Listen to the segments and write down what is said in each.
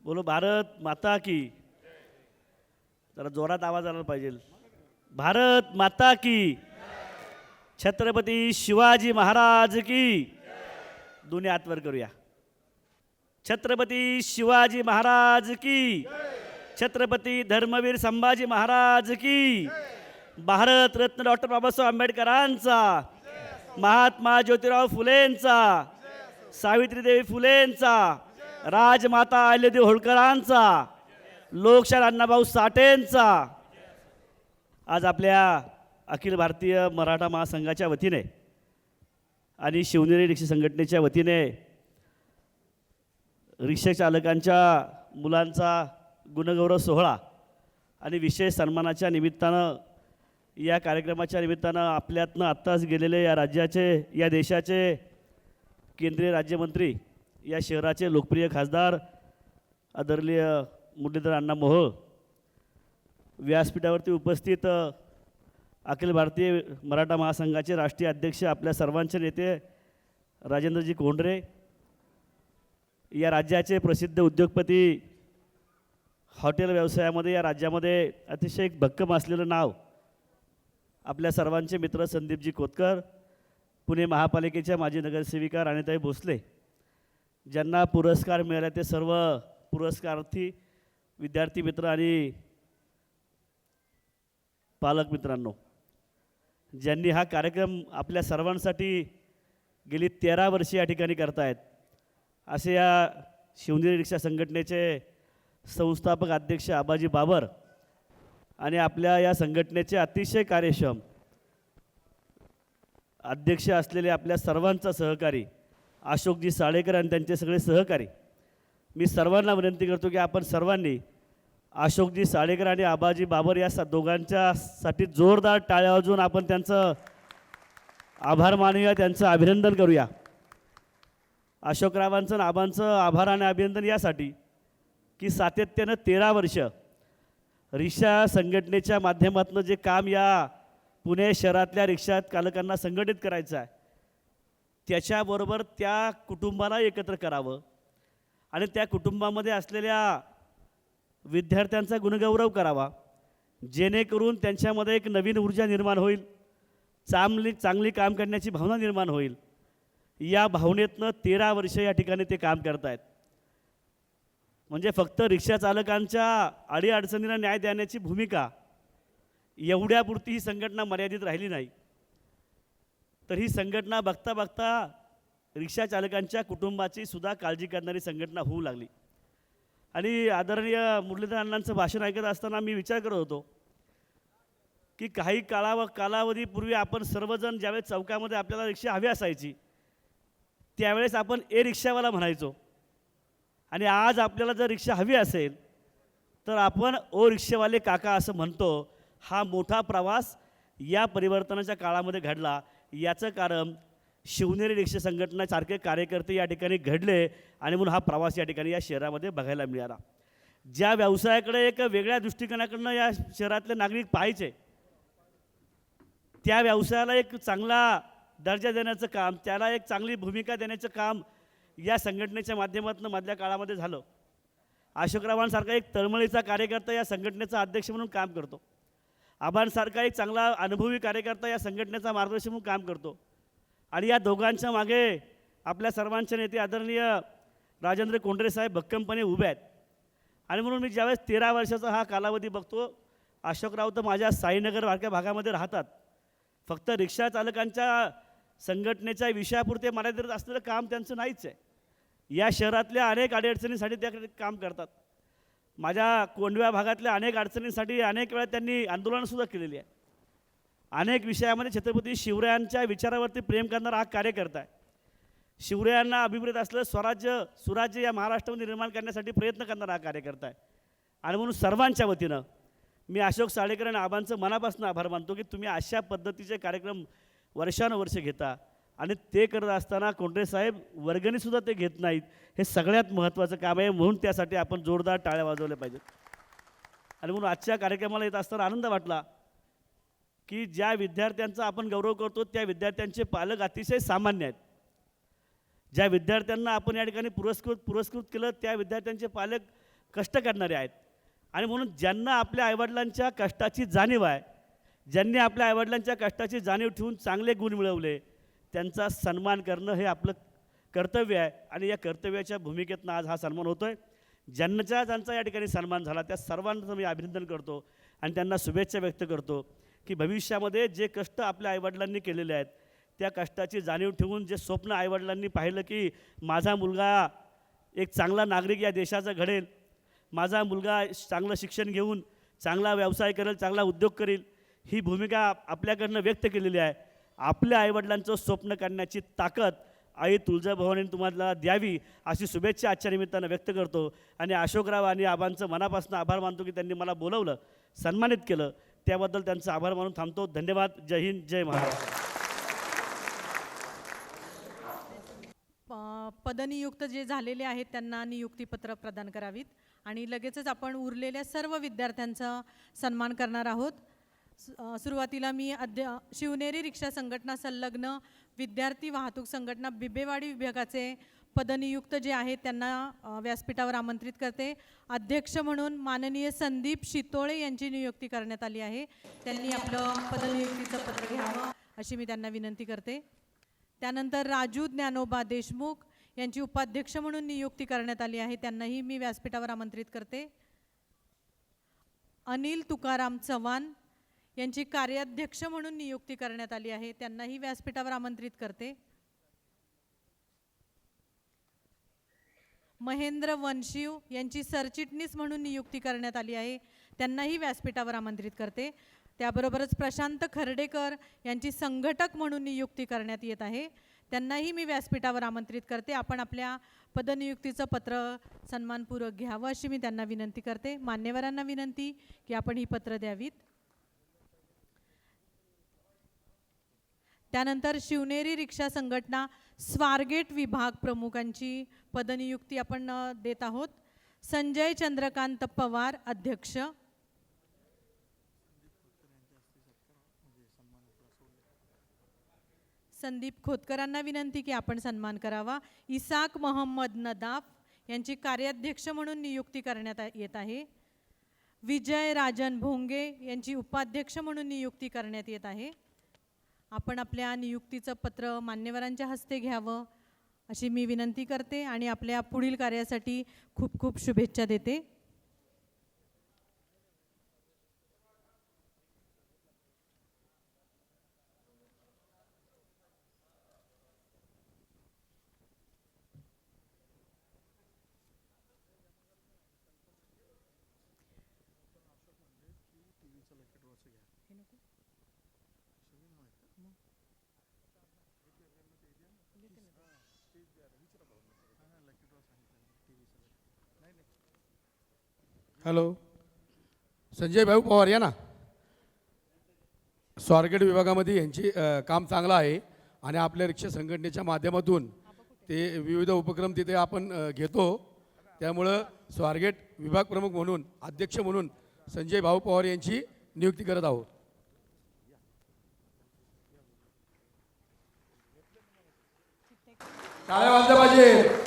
बोलो भारत माता की। जरा जोरात आवाज आला पाहिजे। भारत माता की। छत्रपती शिवाजी महाराज की। दोन्ही हात वर करूया। छत्रपती शिवाजी महाराज की। छत्रपती धर्मवीर संभाजी महाराज की। भारत रत्न डॉक्टर बाबासाहेब आंबेडकरांचा, महात्मा ज्योतिराव फुलेंचा, सावित्रीदेवी फुलेंचा, राजमाता अहिल्यादेवी होळकरांचा, लोकशाहीर अण्णाभाऊ साठेंचा। आज आपल्या अखिल भारतीय मराठा महासंघाच्या वतीने आणि शिवनेरी रिक्षा संघटनेच्या वतीने रिक्षा चालकांच्या मुलांचा गुणगौरव सोहळा आणि विशेष सन्मानाच्या निमित्तानं, या कार्यक्रमाच्या निमित्तानं आपल्यातनं आत्ताच गेलेले या राज्याचे, या देशाचे केंद्रीय राज्यमंत्री, या शहराचे लोकप्रिय खासदार आदरणीय मुरलीधर अण्णा मोहोळ, व्यासपीठावरती उपस्थित अखिल भारतीय मराठा महासंघाचे राष्ट्रीय अध्यक्ष, आपल्या सर्वांचे नेते राजेंद्रजी कोंढरे, या राज्याचे प्रसिद्ध उद्योगपती, हॉटेल व्यवसायामध्ये या राज्यामध्ये अतिशय भक्कम असलेलं नाव, आपल्या सर्वांचे मित्र संदीपजी कोतकर, पुणे महापालिकेच्या माजी नगरसेविका राणीताई भोसले, ज्यांना पुरस्कार मिळाला ते सर्व पुरस्कारार्थी विद्यार्थी मित्र आणि पालक मित्रांनो, ज्यांनी हा कार्यक्रम आपल्या सर्वांसाठी गेली 13 वर्षे या ठिकाणी करतायत, असे या शिवनेरी रिक्षा संघटनेचे संस्थापक अध्यक्ष आबाजी बाबर आणि आपल्या या संघटनेचे अतिशय कार्यक्षम अध्यक्ष असलेले आपल्या सर्वांचा सहकारी अशोकजी साळेकर आणि त्यांचे सगळे सहकारी, मी सर्वांना विनंती करतो की आपण सर्वांनी अशोकजी साळेकर आणि आबाजी बाबर या दोघांच्यासाठी जोरदार टाळ्या वाजवून आपण त्यांचं आभार मानूया, त्यांचं अभिनंदन करूया। अशोकरावांचं आबांचं आभार आणि अभिनंदन यासाठी की सातत्यानं 13 वर्ष रिक्षा संघटनेच्या माध्यमातून जे काम या पुणे शहरातल्या रिक्षा चालकांना संघटित करायचं आहे, त्याच्याबरोबर त्या कुटुंबाला एकत्र करावं आणि त्या कुटुंबामध्ये असलेल्या विद्यार्थ्यांचा गुणगौरव करावा, जेणेकरून त्यांच्यामध्ये एक नवीन ऊर्जा निर्माण होईल, चांगली काम करण्याची भावना निर्माण होईल। या भावनेतनं 13 वर्ष या ठिकाणी ते काम करत आहेत। म्हणजे फक्त रिक्षा चालकांच्या अडीअडचणींना न्याय देण्याची भूमिका एवढ्यापुरती ही संघटना मर्यादित राहिली नाही, तर ही संघटना बघता बघता रिक्षा चालकांच्या कुटुंबाची सुद्धा काळजी करणारी संघटना होऊ लागली। आणि आदरणीय मुरलीधर अण्णांचं भाषण ऐकत असताना मी विचार करत होतो की काही कालावधीपूर्वी आपण सर्वजण ज्यावेळेस चौकामध्ये आपल्याला रिक्षा हवी असायची, त्यावेळेस आपण ए रिक्षावाला म्हणायचो, आणि आज आपल्याला जर रिक्षा हवी असेल तर आपण ओ रिक्षावाले काका असं म्हणतो। हा मोठा प्रवास या परिवर्तनाच्या काळामध्ये घडला। याचं कारण शिवनेरी रिक्षा संघटनासारखे कार्यकर्ते या ठिकाणी घडले आणि म्हणून हा प्रवास या ठिकाणी या शहरामध्ये बघायला मिळाला। ज्या व्यवसायाकडे एक वेगळ्या दृष्टिकोनाकडनं या शहरातले नागरिक पाहायचे, त्या व्यवसायाला एक चांगला दर्जा देण्याचं काम, त्याला एक चांगली भूमिका देण्याचं काम या संघटनेच्या माध्यमातून मधल्या काळामध्ये झालं। अशोकरावांसारखा एक तळमळीचा कार्यकर्ता या संघटनेचा अध्यक्ष म्हणून काम करतो, आबांसारखा एक चांगला अनुभवी कार्यकर्ता या संघटनेचा मार्गदर्शन म्हणून काम करतो, आणि या दोघांच्या मागे आपल्या सर्वांचे नेते आदरणीय राजेंद्र कोंढरे साहेब भक्कमपणे उभे आहेत। आणि म्हणून मी ज्यावेळेस 13 वर्षाचा हा कालावधी बघतो, अशोकराव तर माझ्या साईनगर वारक्या भागामध्ये राहतात, फक्त रिक्षा चालकांच्या संघटनेच्या विषयापुरते मर्यादित असलेलं काम त्यांचं नाहीच आहे। या शहरातल्या अनेक अडीअडचणींसाठी त्या काम करतात। माझ्या कोंडव्या भागातल्या अनेक अडचणींसाठी अनेक वेळा त्यांनी आंदोलनंसुद्धा केलेली आहे। अनेक विषयामध्ये छत्रपती शिवरायांच्या विचारावरती प्रेम करणारा हा कार्यकर्ता आहे। शिवरायांना अभिप्रेत असलेलं सुराज्य या महाराष्ट्रामध्ये निर्माण करण्यासाठी प्रयत्न करणारा हा कार्यकर्ता आहे। आणि म्हणून सर्वांच्या वतीनं मी अशोक साळेकर आणि आबांचं मनापासून आभार मानतो की तुम्ही अशा पद्धतीचे कार्यक्रम वर्षानुवर्ष घेता, आणि ते करत असताना कोंढरे साहेब वर्गणीसुद्धा ते घेत नाहीत। हे सगळ्यात महत्त्वाचं काम आहे, म्हणून त्यासाठी आपण जोरदार टाळ्या वाजवल्या पाहिजेत। आणि म्हणून आजच्या कार्यक्रमाला येत असताना आनंद वाटला की ज्या विद्यार्थ्यांचा आपण गौरव करतो त्या विद्यार्थ्यांचे पालक अतिशय सामान्य आहेत। ज्या विद्यार्थ्यांना आपण या ठिकाणी पुरस्कृत केलं त्या विद्यार्थ्यांचे पालक कष्ट करणारे आहेत. आणि म्हणून ज्यांना आपल्या आईवडिलांच्या कष्टाची जाणीव आहे, ज्यांनी आपल्या आईवडिलांच्या कष्टाची जाणीव ठेवून चांगले गुण मिळवले, त्यांचा सन्मान करणं हे आपलं कर्तव्य आहे. आणि या कर्तव्याच्या भूमिकेतनं आज हा सन्मान होतो आहे. ज्यांचा या ठिकाणी सन्मान झाला त्या सर्वांचं मी अभिनंदन करतो आणि त्यांना शुभेच्छा व्यक्त करतो की भविष्यामध्ये जे कष्ट आपल्या आईवडिलांनी केलेले आहेत त्या कष्टाची जाणीव ठेवून जे स्वप्न आईवडिलांनी पाहिलं की माझा मुलगा एक चांगला नागरिक या देशाचा घडेल, माझा मुलगा चांगलं शिक्षण घेऊन चांगला व्यवसाय करेल, चांगला उद्योग करेल, ही भूमिका आपल्याकडनं व्यक्त केलेली आहे. आपल्या आईवडिलांचं स्वप्न करण्याची ताकद आई तुळजाभवानीने तुम्हाला द्यावी अशी शुभेच्छा आजच्या निमित्तानं व्यक्त करतो. आणि अशोकराव आणि आबांचं मनापासून आभार मानतो की त्यांनी मला बोलवलं, सन्मानित केलं, त्याबद्दल त्यांचा आभार मानून थांबतो. धन्यवाद. जय हिंद, जय महाराष्ट्र. पदनियुक्त जे झालेले आहेत त्यांना नियुक्तीपत्र प्रदान करावीत आणि लगेचच आपण उरलेल्या सर्व विद्यार्थ्यांचा सन्मान करणार आहोत. सुरुवातीला मी शिवनेरी रिक्षा संघटना संलग्न विद्यार्थी वाहतूक संघटना बिबेवाडी विभागाचे पदनियुक्त जे आहेत त्यांना व्यासपीठावर आमंत्रित करते. अध्यक्ष म्हणून माननीय संदीप शितोळे यांची नियुक्ती करण्यात आली आहे. त्यांनी आपलं पदनियुक्तीचं पत्र घ्यावं अशी मी त्यांना विनंती करते. त्यानंतर राजू ज्ञानोबा देशमुख यांची उपाध्यक्ष म्हणून नियुक्ती करण्यात आली आहे. त्यांनाही मी व्यासपीठावर आमंत्रित करते. अनिल तुकाराम चव्हाण यांची कार्याध्यक्ष म्हणून नियुक्ती करण्यात आली आहे. त्यांनाही व्यासपीठावर आमंत्रित करते. महेंद्र वनशिव यांची सरचिटणीस म्हणून नियुक्ती करण्यात आली आहे. त्यांनाही व्यासपीठावर आमंत्रित करते. त्याबरोबरच प्रशांत खर्डेकर यांची संघटक म्हणून नियुक्ती करण्यात येत आहे. त्यांनाही मी व्यासपीठावर आमंत्रित करते. आपण आपल्या पदनियुक्तीचं पत्र सन्मानपूर्वक घ्यावं अशी मी त्यांना विनंती करते. मान्यवरांना विनंती की आपण ही पत्र द्यावीत. त्यानंतर शिवनेरी रिक्षा संघटना स्वारगेट विभाग प्रमुखांची पदनियुक्ती आपण देत आहोत. संजय चंद्रकांत पवार अध्यक्ष, संदीप खोतकरांना विनंती की आपण सन्मान करावा. इसाक मोहम्मद नदाफ यांची कार्याध्यक्ष म्हणून नियुक्ती करण्यात येत आहे. विजय राजन भोंगे यांची उपाध्यक्ष म्हणून नियुक्ती करण्यात येत आहे. आपण आपल्या नियुक्तीचं पत्र मान्यवरांच्या हस्ते घ्यावं अशी मी विनंती करते आणि आपल्या पुढील कार्यासाठी खूप खूप शुभेच्छा देते. हॅलो, संजय भाऊ पवार या ना. स्वारगेट विभागामध्ये यांची काम चांगलं आहे आणि आपल्या रिक्षा संघटनेच्या माध्यमातून ते विविध उपक्रम तिथे आपण घेतो. त्यामुळं स्वारगेट विभाग प्रमुख म्हणून अध्यक्ष म्हणून संजय भाऊ पवार यांची नियुक्ती करत आहोत. टाळ्या वाजल्या पाहिजे.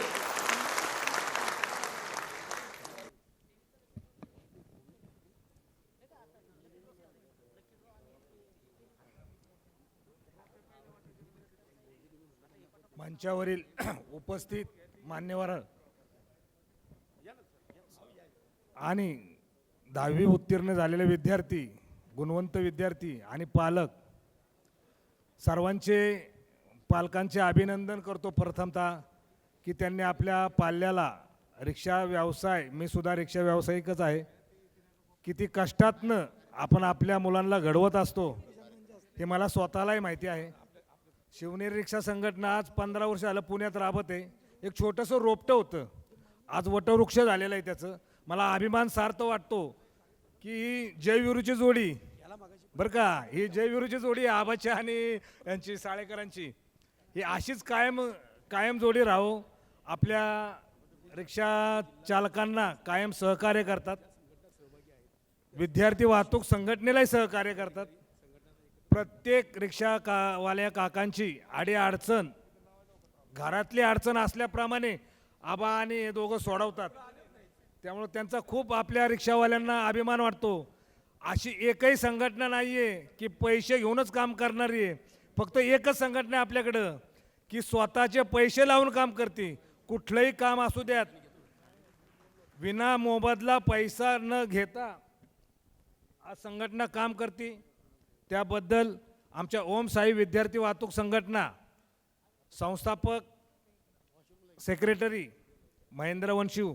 मंचावरील उपस्थित मान्यवर आणि 10वी उत्तीर्ण झालेले विद्यार्थी, गुणवंत विद्यार्थी आणि पालक सर्वांचे पालकांचे अभिनंदन करतो प्रथमतः की त्यांनी आपल्या पाल्याला रिक्षा व्यवसाय, मी सुद्धा रिक्षा व्यावसायिकच आहे, किती कष्टातनं आपण आपल्या मुलांना घडवत असतो हे मला स्वतःलाही माहिती आहे. शिवनेरी रिक्षा संघटना आज 15 वर्ष झालं पुण्यात राबत आहे. एक छोटंसं रोपटं होतं, आज वटवृक्ष झालेलं आहे. त्याचं मला अभिमान सार्थ वाटतो की ही जयवीरूची जोडी बरं का, ही जयवीरूची जोडी आबाची आणि यांची साळेकरांची ही अशीच कायम जोडी राहो. आपल्या रिक्षा चालकांना कायम सहकार्य करतात, विद्यार्थी वाहतूक संघटनेलाही सहकार्य करतात. प्रत्येक वाल्या काकांची अडचण, घरातली अडचण असल्याप्रमाणे आबा आणि हे दोघं सोडवतात. त्यामुळं त्यांचा खूप आपल्या रिक्षावाल्यांना अभिमान वाटतो. अशी एकही संघटना नाही आहे की पैसे घेऊनच काम करणारी आहे. फक्त एकच संघटना आहे आपल्याकडं की स्वतःचे पैसे लावून काम करते. कुठलंही काम असू द्यात, विना मोबदला पैसा न घेता आज संघटना काम करते. त्याबद्दल आमच्या ओम साई विद्यार्थी वाहतूक संघटना संस्थापक सेक्रेटरी महेंद्र वंशिव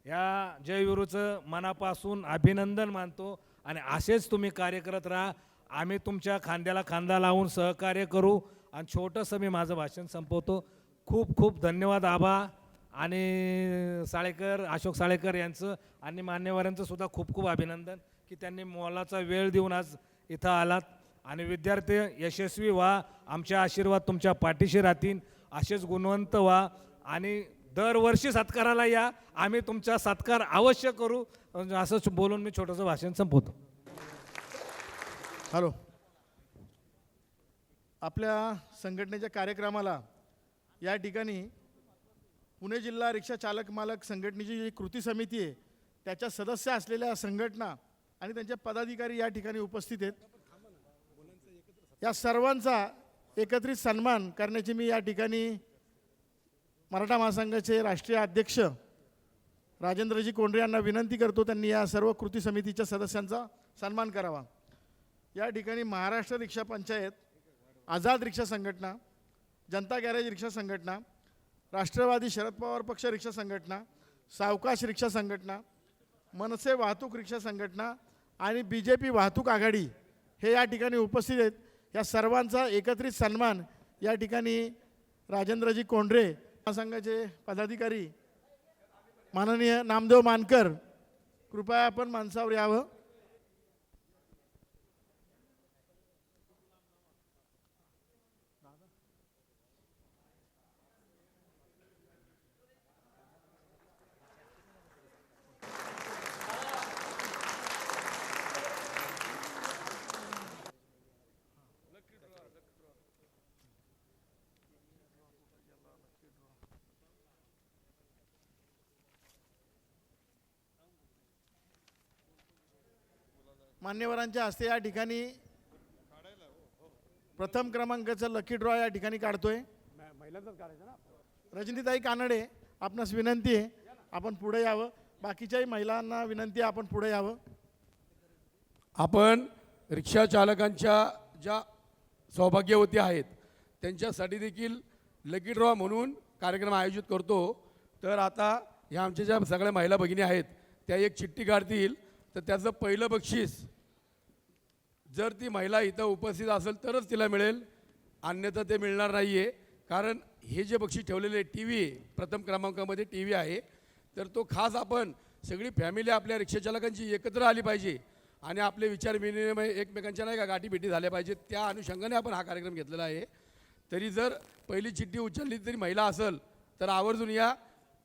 या जयविरूचं मनापासून अभिनंदन मानतो. आणि असेच तुम्ही कार्य करत राहा. आम्ही तुमच्या खांद्याला खांदा लावून सहकार्य करू. आणि छोटंसं मी माझं भाषण संपवतो. खूप खूप धन्यवाद आबा आणि साळेकर, अशोक साळेकर यांचं आणि मान्यवरांचं सुद्धा खूप खूप अभिनंदन की त्यांनी मोलाचा वेळ देऊन आज इथं आलात. आणि विद्यार्थी यशस्वी व्हा, आमचे आशीर्वाद तुमच्या पाठीशी राहतील. असेच गुणवंत व्हा आणि दरवर्षी सत्काराला या. आम्ही तुमचा सत्कार अवश्य करू. असंच बोलून मी छोटंसं भाषण संपवतो. हॅलो. आपल्या संघटनेच्या कार्यक्रमाला या ठिकाणी पुणे जिल्हा रिक्षा चालक मालक संघटनेची जी कृती समिती आहे त्याच्या सदस्य असलेल्या संघटना आणि त्यांचे पदाधिकारी या ठिकाणी उपस्थित आहेत. या सर्वांचा एकत्रित सन्मान करण्याची मी या ठिकाणी मराठा महासंघाचे राष्ट्रीय अध्यक्ष राजेंद्रजी कोंडरे यांना विनंती करतो. त्यांनी या सर्व कृती समितीच्या सदस्यांचा सन्मान करावा. या ठिकाणी महाराष्ट्र रिक्षा पंचायत, आझाद रिक्षा संघटना, जनता गॅरेज रिक्षा संघटना, राष्ट्रवादी शरद पवार पक्ष रिक्षा संघटना, सावकाश रिक्षा संघटना, मनसे वाहतूक रिक्षा संघटना आणि BJP वाहतूक आघाडी हे या ठिकाणी उपस्थित आहेत. या सर्वांचा एकत्रित सन्मान या ठिकाणी राजेंद्रजी कोंडरे महासंघाचे पदाधिकारी माननीय नामदेव मानकर, कृपया आपण माणसावर यावं. मान्यवरांच्या हस्ते या ठिकाणी प्रथम क्रमांकाचं लकी ड्रॉ या ठिकाणी काढतोय. रजनीताई कानडे, आपणास विनंती आहे आपण पुढे यावं. बाकीच्याही महिलांना विनंती आहे आपण पुढे यावं. आपण रिक्षा चालकांच्या ज्या सौभाग्यवती आहेत त्यांच्यासाठी देखील लकी ड्रॉ म्हणून कार्यक्रम आयोजित करतो. तर आता ह्या आमच्या ज्या सगळ्या महिला भगिनी आहेत त्या एक चिठ्ठी काढतील. तर त्याचं पहिलं बक्षीस जर ती महिला इथं उपस्थित असेल तरच तिला मिळेल, अन्यथा ते मिळणार नाही आहे. कारण हे जे बक्षीस ठेवलेले TV प्रथम क्रमांकामध्ये TV आहे, तर तो खास आपण सगळी फॅमिली आपल्या रिक्षाचालकांची एकत्र आली पाहिजे आणि आपले विचार विनिमय एकमेकांच्या नाही का गाठीभेटी झाल्या पाहिजेत. त्या अनुषंगाने आपण हा कार्यक्रम घेतलेला आहे. तरी जर पहिली चिठ्ठी उचलली तरी महिला असेल तर आवर्जून या,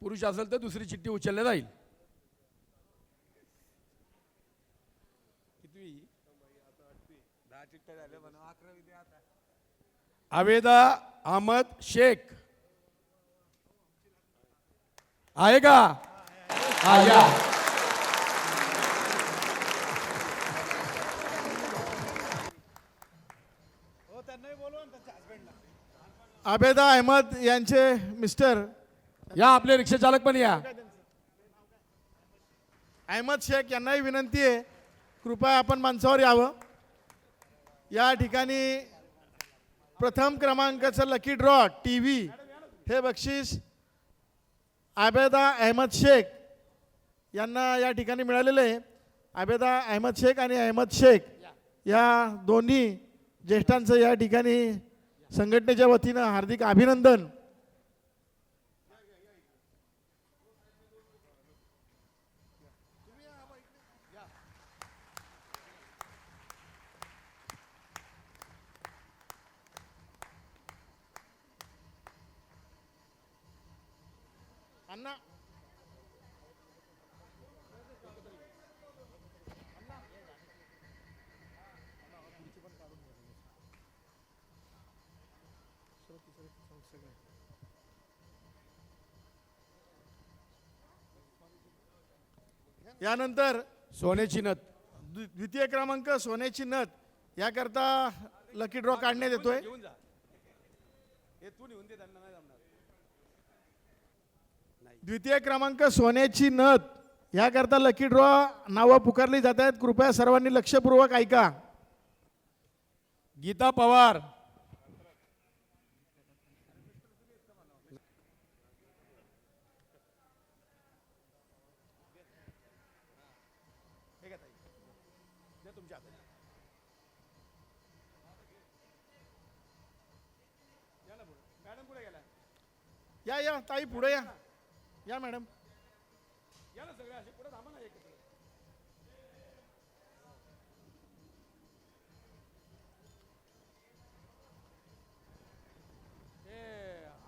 पुरुष असेल तर दुसरी चिठ्ठी उचलल्या जाईल. आवेदा अहमद शेख आहे का? हा या. आबेदा अहमद यांचे मिस्टर या, आपले रिक्षा चालक पण या. अहमद शेख यांनाही विनंती आहे कृपया आपण मंचावर यावं. या ठिकाणी प्रथम क्रमांकाचं लकी ड्रॉ TV हे बक्षीस आबेदा अहमद शेख यांना या ठिकाणी मिळालेलं आहे. आबेदा अहमद शेख आणि अहमद शेख या दोन्ही ज्येष्ठांचं या ठिकाणी संघटनेच्या वतीनं हार्दिक अभिनंदन. अण्णा यानंतर सोन्याची नथ. द्वितीय क्रमांक सोन्याची नथ याकरता लकी ड्रॉ काढण्यात येतोय. द्वितीय क्रमांक सोन्याची नथ याकरता लकी ड्रॉ नावं पुकारली जात आहेत. कृपया सर्वांनी लक्षपूर्वक ऐका. गीता पवार. या या ताई पुढे या. या मॅडम.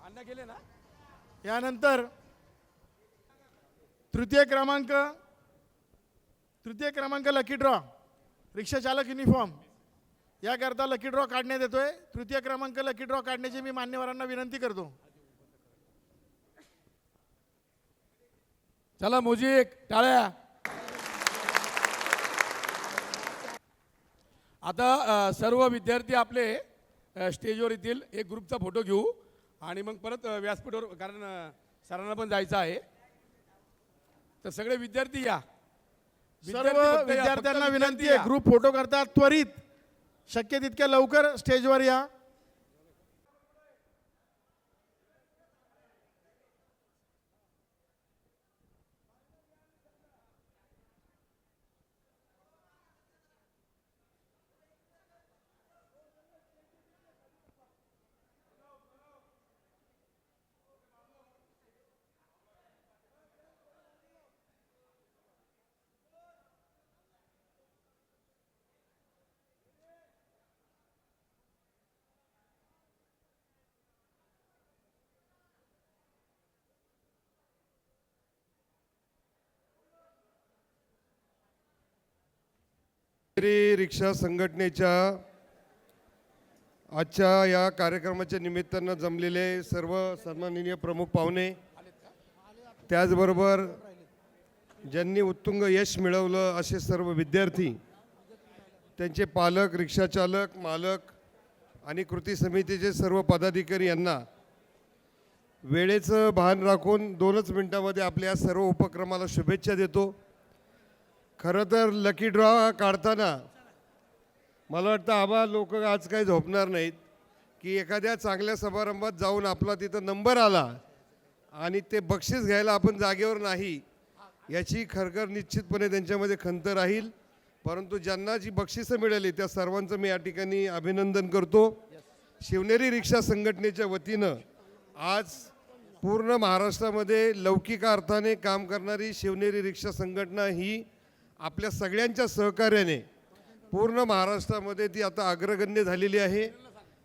अण्णा गेले ना. यानंतर तृतीय क्रमांक लकी ड्रॉ रिक्षा चालक युनिफॉर्म याकरता लकी ड्रॉ काढण्यात येतोय. तृतीय क्रमांक लकी ड्रॉ काढण्याची मी मान्यवरांना विनंती करतो. चला म्युझिक, टाळ्या. आता सर्व विद्यार्थी आपले स्टेजवर येतील. एक ग्रुपचा फोटो घेऊ आणि मग परत व्यासपीठावर, कारण सरांना पण जायचं आहे. तर सगळे विद्यार्थी या. सर्व फक्त या, विद्यार्थ्यांना फक्त विनंती या. आहे, ग्रुप फोटो करता त्वरित शक्य तितक्या लवकर स्टेजवर या. शिवनेरी रिक्षा संघटनेच्या आजच्या या कार्यक्रमाच्या निमित्तानं जमलेले सर्व सन्माननीय प्रमुख पाहुणे, त्याचबरोबर ज्यांनी उत्तुंग यश मिळवलं असे सर्व विद्यार्थी, त्यांचे पालक, रिक्षाचालक, मालक आणि कृती समितीचे सर्व पदाधिकारी यांना वेळेचं भान राखून 2च मिनिटांमध्ये आपल्या सर्व उपक्रमाला शुभेच्छा देतो. खरं तर लकी ड्रॉ काढताना मला वाटतं आबा लोक आज काही झोपणार नाहीत की एखाद्या चांगल्या समारंभात जाऊन आपला तिथं नंबर आला आणि ते बक्षीस घ्यायला आपण जागेवर नाही, याची खरखर निश्चितपणे त्यांच्यामध्ये खंत राहील. परंतु ज्यांना जी बक्षिसं मिळाली त्या सर्वांचं मी या ठिकाणी अभिनंदन करतो. शिवनेरी रिक्षा संघटनेच्या वतीनं आज पूर्ण महाराष्ट्रामध्ये लौकिक अर्थाने काम करणारी शिवनेरी रिक्षा संघटना ही आपल्या सगळ्यांच्या सहकार्याने पूर्ण महाराष्ट्रामध्ये ती आता अग्रगण्य झालेली आहे.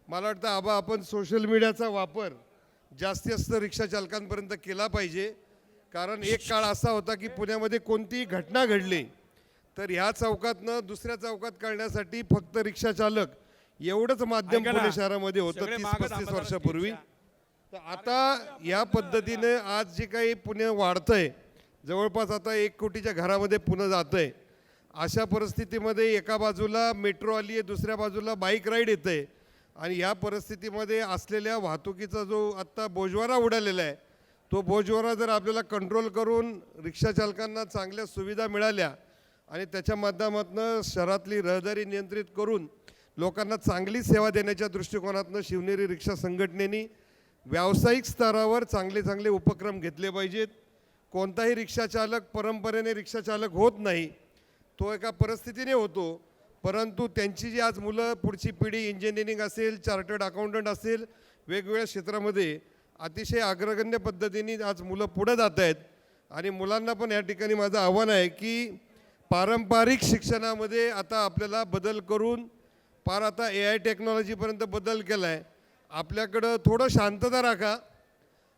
मला वाटतं आबा आपण सोशल मीडियाचा वापर जास्तीत जास्त रिक्षा चालकांपर्यंत केला पाहिजे. कारण एक काळ असा होता की पुण्यामध्ये कोणतीही घटना घडली तर ह्या चौकातनं दुसऱ्या चौकात कळण्यासाठी फक्त रिक्षा चालक एवढंच माध्यम पुणे शहरामध्ये होतं 30-35 वर्षापूर्वी. तर आता या पद्धतीने आज जे काही पुणे वाढतंय, जवळपास आता 1 कोटीच्या घरामध्ये पुणे जातंय. अशा परिस्थितीमध्ये एका बाजूला मेट्रो आली आहे, दुसऱ्या बाजूला बाईक राईड येते आणि या परिस्थितीमध्ये असलेल्या वाहतुकीचा जो आत्ता बोजवारा उडालेला आहे, तो बोजवारा जर आपल्याला कंट्रोल करून रिक्षा चालकांना चांगल्या सुविधा मिळाल्या आणि त्याच्या माध्यमातून शहरातली रहदारी नियंत्रित करून लोकांना चांगली सेवा देण्याच्या दृष्टिकोनातून शिवनेरी रिक्षा संघटनेने व्यावसायिक स्तरावर चांगले चांगले उपक्रम घेतले पाहिजेत. कोणताही रिक्षाचालक परंपरेने रिक्षाचालक होत नाही, तो एका परिस्थितीने होतो. परंतु त्यांची जी आज मुलं, पुढची पिढी इंजिनिअरिंग असेल, चार्टर्ड अकाउंटंट असेल, वेगवेगळ्या क्षेत्रामध्ये अतिशय अग्रगण्य पद्धतीने आज मुलं पुढे जात आहेत. आणि मुलांना पण या ठिकाणी माझं आव्हान आहे की पारंपरिक शिक्षणामध्ये आता आपल्याला बदल करून पार आता AI टेक्नॉलॉजीपर्यंत बदल केला आहे. आपल्याकडं थोडं शांतता राखा.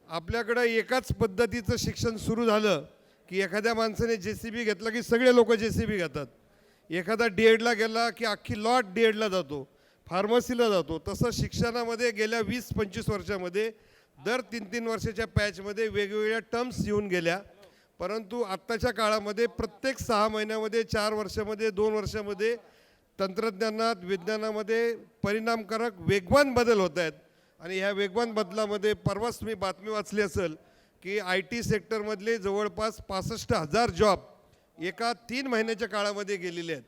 आपल्याकडं एकाच पद्धतीचं शिक्षण सुरू झालं की एखाद्या माणसाने JCB घेतला की सगळे लोक JCB घेतात. एखादा D.Edला गेला की अख्खी लॉट D.Edला जातो, फार्मसीला जातो. तसं शिक्षणामध्ये गेल्या 20-25 वर्षामध्ये दर 3-3 वर्षाच्या पॅचमध्ये वेगवेगळ्या टर्म्स येऊन गेल्या. परंतु आत्ताच्या काळामध्ये प्रत्येक 6 महिन्यामध्ये, 4 वर्षामध्ये, 2 वर्षामध्ये तंत्रज्ञानात, विज्ञानामध्ये परिणामकारक वेगवान बदल होत आहेत. आणि ह्या वेगवान बदलामध्ये परवाच मी बातमी वाचली असेल की IT सेक्टरमधले जवळपास 65,000 जॉब एका 3 महिन्याच्या काळामध्ये गेलेले आहेत.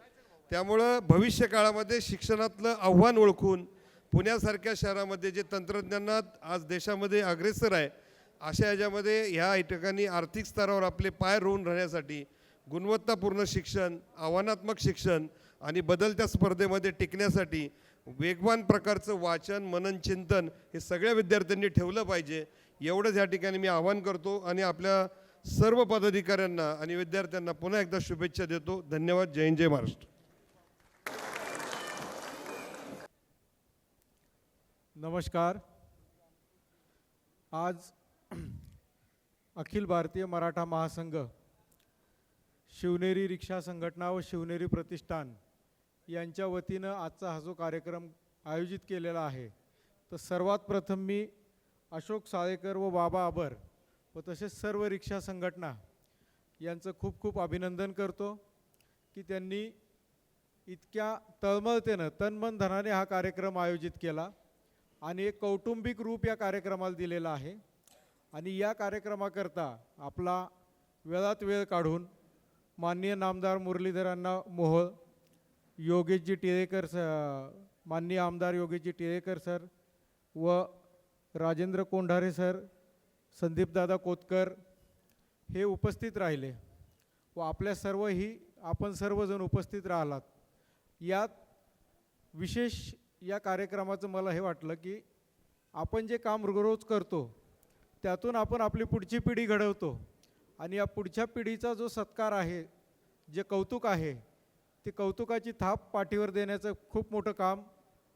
त्यामुळं भविष्य काळामध्ये शिक्षणातलं आव्हान ओळखून पुण्यासारख्या शहरामध्ये जे तंत्रज्ञानात आज देशामध्ये अग्रेसर आहे, अशा ह्याच्यामध्ये ह्या ठिकाणी आर्थिक स्तरावर आपले पाय रोवून राहण्यासाठी गुणवत्तापूर्ण शिक्षण, आव्हानात्मक शिक्षण आणि बदलत्या स्पर्धेमध्ये टिकण्यासाठी वेगवान प्रकारचं वाचन, मनन, चिंतन हे सगळ्या विद्यार्थ्यांनी ठेवलं पाहिजे. एवढंच या ठिकाणी मी आवाहन करतो आणि आपल्या सर्व पदाधिकाऱ्यांना आणि विद्यार्थ्यांना पुन्हा एकदा शुभेच्छा देतो. धन्यवाद. जय हिंद, जय महाराष्ट्र. नमस्कार. आज अखिल भारतीय मराठा महासंघ, शिवनेरी रिक्षा संघटना व शिवनेरी प्रतिष्ठान यांच्या वतीनं आजचा हा जो कार्यक्रम आयोजित केलेला आहे, तर सर्वात प्रथम मी अशोक साळेकर व बाबा आबर व तसेच सर्व रिक्षा संघटना यांचं खूप खूप अभिनंदन करतो की त्यांनी इतक्या तळमळतेनं, तनमन धनाने हा कार्यक्रम आयोजित केला आणि एक कौटुंबिक रूप या कार्यक्रमाला दिलेलं आहे. आणि या कार्यक्रमाकरता आपला वेळात वेळ काढून माननीय नामदार मुरलीधरांना मोहोळ, योगेशजी टिळेकर माननीय आमदार योगेशजी टिळेकर सर व राजेंद्र कोंढारे सर, संदीपदादा कोतकर हे उपस्थित राहिले व आपल्या आपण सर्वजण उपस्थित राहिलात. यात विशेष या कार्यक्रमाचं मला हे वाटलं की आपण जे काम रोज करतो त्यातून आपण आपली पुढची पिढी घडवतो आणि या पुढच्या पिढीचा जो सत्कार आहे, जे कौतुक आहे, ते कौतुकाची थाप पाठीवर देण्याचं खूप मोठं काम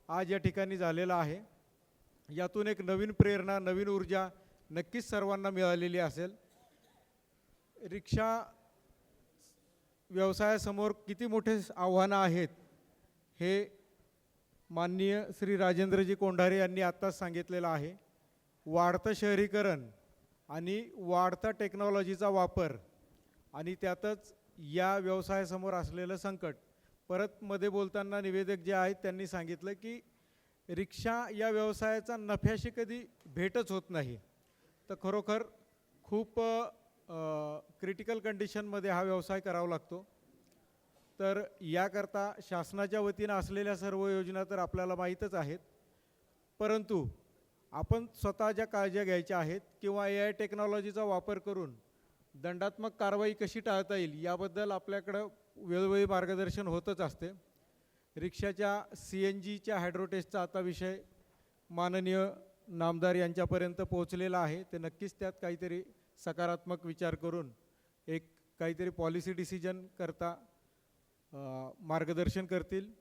आज या ठिकाणी झालेलं आहे. यातून एक नवीन प्रेरणा, नवीन ऊर्जा नक्कीच सर्वांना मिळालेली असेल. रिक्षा व्यवसायासमोर किती मोठे आव्हानं आहेत हे माननीय श्री राजेंद्रजी कोंढारे यांनी आत्ताच सांगितलेलं आहे. वाढतं शहरीकरण आणि वाढता टेक्नॉलॉजीचा वापर आणि त्यातच या व्यवसायासमोर असलेलं संकट. परत मध्ये बोलताना निवेदक जे आहेत त्यांनी सांगितलं की रिक्षा या व्यवसायाचा नफ्याशी कधी भेटच होत नाही. तर खरोखर खूप क्रिटिकल कंडिशनमध्ये हा व्यवसाय करावा लागतो. तर याकरता शासनाच्या वतीनं असलेल्या सर्व योजना तर आपल्याला माहीतच आहेत, परंतु आपण स्वतः ज्या काळज्या घ्यायच्या आहेत किंवा AI टेक्नॉलॉजीचा वापर करून दंडात्मक कारवाई कशी टाळता येईल याबद्दल आपल्याकडं वेळोवेळी मार्गदर्शन होतच असते. रिक्षाच्या CNGच्या हायड्रोटेस्टचा आता विषय माननीय नामदार यांच्यापर्यंत पोहोचलेला आहे. ते नक्कीच त्यात काहीतरी सकारात्मक विचार करून एक काहीतरी पॉलिसी डिसिजन करता मार्गदर्शन करतील.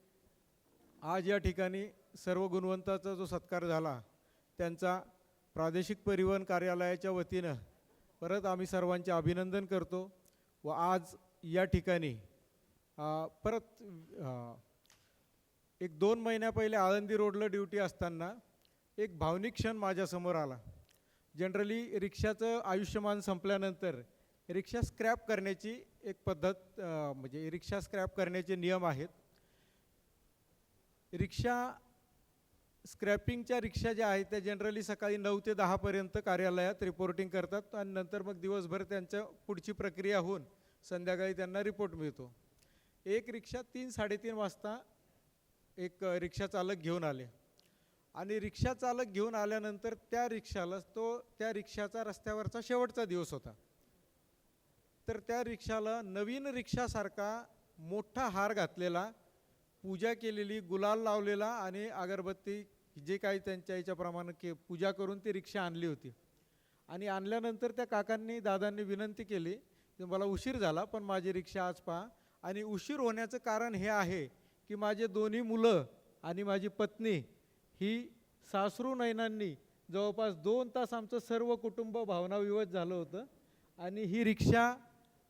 आज या ठिकाणी सर्व गुणवंताचा जो सत्कार झाला त्यांचा प्रादेशिक परिवहन कार्यालयाच्या वतीनं परत आम्ही सर्वांचे अभिनंदन करतो. व आज या ठिकाणी परत एक 2 महिन्या पहिले आळंदी रोडला ड्युटी असताना एक भावनिक क्षण माझ्यासमोर आला. जनरली रिक्षाचं आयुष्यमान संपल्यानंतर रिक्षा स्क्रॅप करण्याची एक पद्धत, म्हणजे रिक्षा स्क्रॅप करण्याचे नियम आहेत. रिक्षा स्क्रॅपिंगच्या रिक्षा ज्या आहेत त्या जनरली सकाळी 9 ते 10 पर्यंत कार्यालयात रिपोर्टिंग करतात आणि नंतर मग दिवसभर त्यांच्या पुढची प्रक्रिया होऊन संध्याकाळी त्यांना रिपोर्ट मिळतो. एक रिक्षा 3-3:30 वाजता एक रिक्षा चालक घेऊन आले आणि रिक्षा चालक घेऊन आल्यानंतर त्या रिक्षाचा रस्त्यावरचा शेवटचा दिवस होता. तर त्या रिक्षाला नवीन रिक्षासारखा मोठा हार घातलेला, पूजा केलेली, गुलाल लावलेला आणि अगरबत्ती जे काही त्यांच्या याच्याप्रमाणे पूजा करून ती रिक्षा आणली होती. आणि आणल्यानंतर त्या काकांनी, दादांनी विनंती केली की मला उशीर झाला पण माझी रिक्षा आज पहा. आणि उशीर होण्याचं कारण हे आहे की माझे दोन्ही मुलं आणि माझी पत्नी ही सासरू नयनांनी जवळपास 2 तास आमचं सर्व कुटुंब भावनाविवश झालं होतं. आणि ही रिक्षा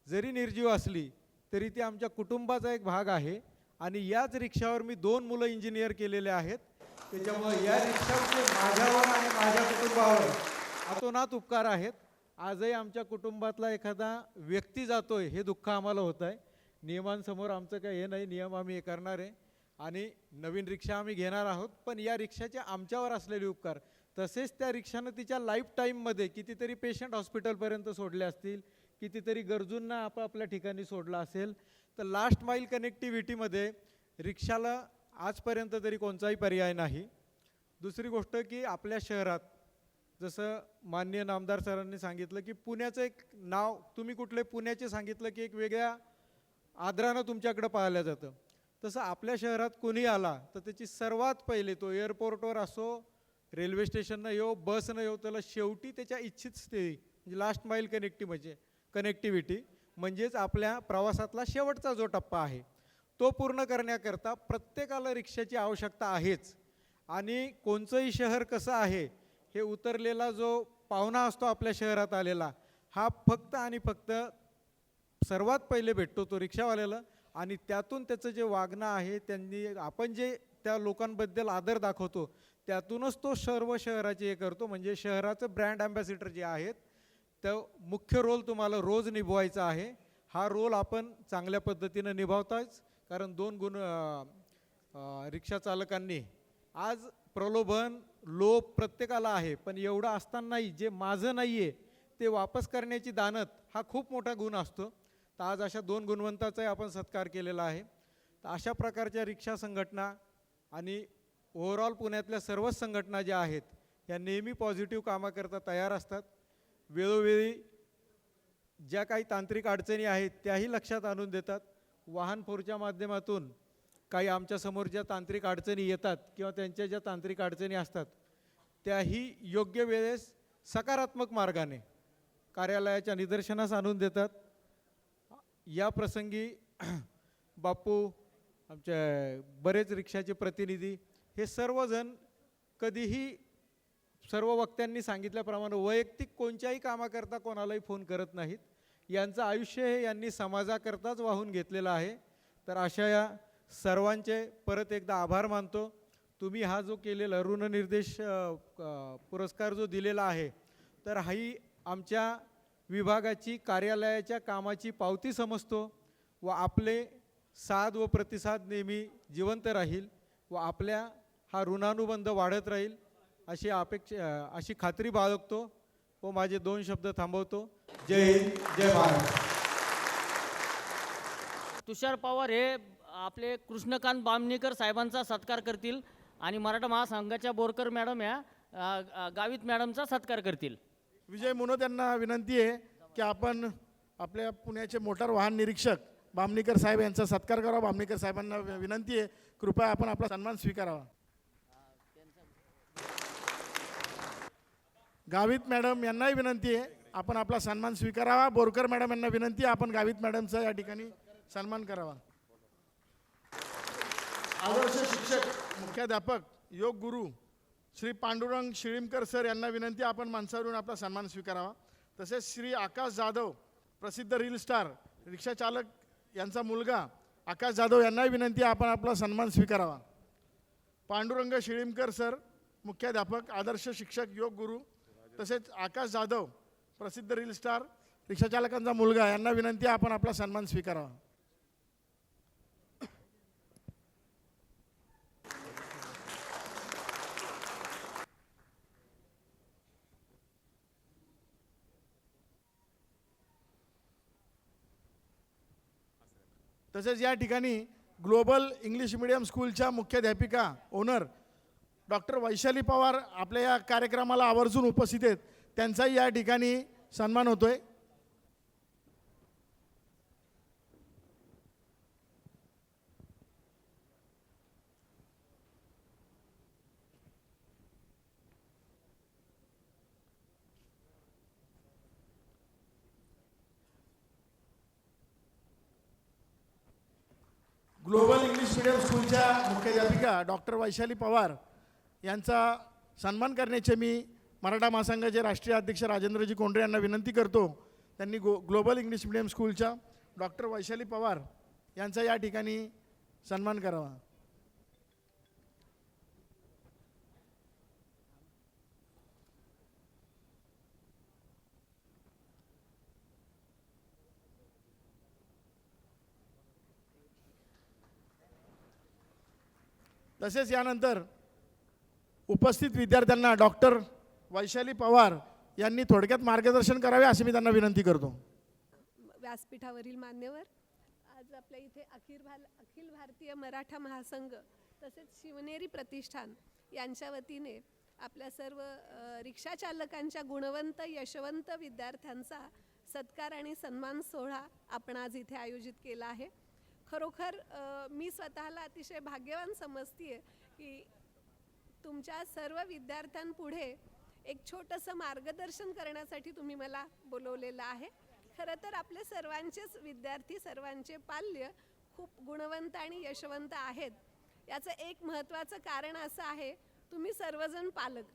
जरी निर्जीव असली तरी ती आमच्या कुटुंबाचा एक भाग आहे. आणि याच रिक्षावर मी 2 मुलं इंजिनियर केलेले आहेत. त्याच्यामुळे या रिक्षावरचे माझ्यावर आणि माझ्या कुटुंबावर अतोनात उपकार आहेत. आजही आमच्या कुटुंबातला एखादा व्यक्ती जातोय हे दुःख आम्हाला होतं आहे. नियमांसमोर आमचं काही हे नाही, नियम आम्ही हे करणार आहे आणि नवीन रिक्षा आम्ही घेणार आहोत. पण या रिक्षाचे आमच्यावर असलेले उपकार, तसेच त्या रिक्षानं तिच्या लाईफ टाईममध्ये कितीतरी पेशंट हॉस्पिटलपर्यंत सोडले असतील, कितीतरी गरजूंना आपापल्या ठिकाणी सोडलं असेल. तर लास्ट माईल कनेक्टिव्हिटीमध्ये रिक्षाला आजपर्यंत तरी कोणताही पर्याय नाही. दुसरी गोष्ट की आपल्या शहरात जसं माननीय नामदार सरांनी सांगितलं की पुण्याचं एक नाव, तुम्ही कुठले पुण्याचे सांगितलं की एक वेगळ्या आदरानं तुमच्याकडं पाहिलं जातं. तसं आपल्या शहरात कोणी आला तर त्याची सर्वात पहिले, तो एअरपोर्टवर असो, रेल्वे स्टेशननं येऊ, बसनं येऊ, त्याला शेवटी त्याच्या इच्छित स्थळी म्हणजे लास्ट माईल कनेक्टिव्हिटी म्हणजेच आपल्या प्रवासातला शेवटचा जो टप्पा आहे तो पूर्ण करण्याकरता प्रत्येकाला रिक्षाची आवश्यकता आहेच. आणि कोणचंही शहर कसं आहे हे उतरलेला जो पाहुणा असतो आपल्या शहरात आलेला, हा फक्त आणि फक्त सर्वात पहिले भेटतो तो रिक्षावाल्याला. आणि त्यातून त्याचं जे वागणं आहे, त्यांनी आपण जे त्या लोकांबद्दल आदर दाखवतो त्यातूनच तो सर्व शहराचे हे करतो. म्हणजे शहराचं ब्रँड अँबॅसिडर जे आहेत तर मुख्य रोल तुम्हाला रोज निभवायचा आहे. हा रोल आपण चांगल्या पद्धतीनं निभावताच. कारण रिक्षा चालकांनी आज प्रलोभन, लोभ प्रत्येकाला आहे, पण एवढं असतानाही जे माझं नाही आहे ते वापस करण्याची दानत हा खूप मोठा गुण असतो. तर आज अशा 2 गुणवंताचाही आपण सत्कार केलेला आहे. तर अशा प्रकारच्या रिक्षा संघटना आणि ओव्हरऑल पुण्यातल्या सर्वच संघटना ज्या आहेत ह्या नेहमी पॉझिटिव्ह कामाकरता तयार असतात. वेळोवेळी ज्या काही तांत्रिक अडचणी आहेत त्याही लक्षात आणून देतात. वाहन फोरच्या माध्यमातून काही आमच्यासमोर ज्या तांत्रिक अडचणी येतात किंवा त्यांच्या ज्या तांत्रिक अडचणी असतात त्याही योग्य वेळेस सकारात्मक मार्गाने कार्यालयाच्या निदर्शनास आणून देतात. या प्रसंगी बापू, आमच्या बरेच रिक्षाचे प्रतिनिधी, हे सर्वजण कधीही सर्व वक्त्यांनी सांगितल्याप्रमाणे वैयक्तिक कोणत्याही कामाकरता कोणालाही फोन करत नाहीत. यांचं आयुष्य हे यांनी समाजाकरताच वाहून घेतलेलं आहे. तर अशा या सर्वांचे परत एकदा आभार मानतो. तुम्ही हा जो केलेला ऋणनिर्देश पुरस्कार जो दिलेला आहे तर हाही आमच्या विभागाची कार्यालयाच्या कामाची पावती समजतो व आपले साथ व प्रतिसाद नेहमी जिवंत राहील व आपल्या हा ऋणानुबंध वाढत राहील अशी खात्री बाळगतो व माझे 2 शब्द थांबवतो. जय हिंद, जय महाराष्ट्र. तुषार पवार हे आपले कृष्णकांत बामणेकर साहेबांचा सत्कार करतील आणि मराठा महासंघाच्या बोरकर मॅडम या गावित मॅडमचा सत्कार करतील. विजय मुनोत यांना विनंती आहे की आपण आपल्या पुण्याचे मोटार वाहन निरीक्षक बामणेकर साहेब यांचा सत्कार करावा. बामणेकर साहेबांना विनंती आहे, कृपया आपण आपला सन्मान स्वीकारावा. गावित मॅडम यांनाही विनंती आहे आपण आपला सन्मान स्वीकारावा. बोरकर मॅडम यांना विनंती आहे आपण गावित मॅडमचा या ठिकाणी सन्मान करावा. आदर्श शिक्षक मुख्याध्यापक योग गुरु श्री पांडुरंग शिळीमकर सर यांना विनंती आपण माणसावरून आपला सन्मान स्वीकारावा. तसेच श्री आकाश जाधव, प्रसिद्ध रील स्टार रिक्षा चालक यांचा मुलगा आकाश जाधव यांनाही विनंती आपण आपला सन्मान स्वीकारावा. पांडुरंग शिळीमकर सर मुख्याध्यापक, आदर्श शिक्षक, योग गुरु, तसेच आकाश जाधव, प्रसिद्ध रील स्टार रिक्षाचालकांचा मुलगा यांना विनंती आपण आपला सन्मान स्वीकारावा. तसेच या ठिकाणी ग्लोबल इंग्लिश मीडियम स्कूलच्या मुख्याध्यापिका ओनर डॉक्टर वैशाली पवार आपल्या या कार्यक्रमाला आवर्जून उपस्थित आहेत. त्यांचाही या ठिकाणी सन्मान होतोय. ग्लोबल इंग्लिश मीडियम स्कूलच्या मुख्याध्यापिका डॉक्टर वैशाली पवार यांचा सन्मान करण्याचे मी मराठा महासंघाचे राष्ट्रीय अध्यक्ष राजेंद्रजी कोंडरे यांना विनंती करतो. त्यांनी ग्लोबल इंग्लिश मीडियम स्कूलच्या डॉक्टर वैशाली पवार यांचा या ठिकाणी सन्मान करावा. तसेच यानंतर उपस्थित विद्यार्थ्यांना डॉक्टर वैशाली पवार यांनी थोडक्यात मार्गदर्शन करावे अशी मी त्यांना विनंती करतो. व्यासपीठावरील मान्यवर, आज आपल्या इथे अखिल भारतीय मराठा महासंघ तसेच शिवनेरी प्रतिष्ठान यांच्या वतीने आपल्या सर्व रिक्षा चालकांच्या गुणवंत यशवंत विद्यार्थ्यांचा सत्कार आणि सन्मान सोहळा आपण आज इथे आयोजित केला आहे. खरोखर मी स्वतःला अतिशय भाग्यवान समजते की तुमच्या सर्व विद्यार्थ्यांपुढे एक छोटंसं मार्गदर्शन करण्यासाठी तुम्ही मला बोलवलेलं आहे. खरं तर आपले सर्वांचेच विद्यार्थी, सर्वांचे पाल्य खूप गुणवंत आणि यशवंत आहेत. याचं एक महत्त्वाचं कारण असं आहे, तुम्ही सर्वजण पालक.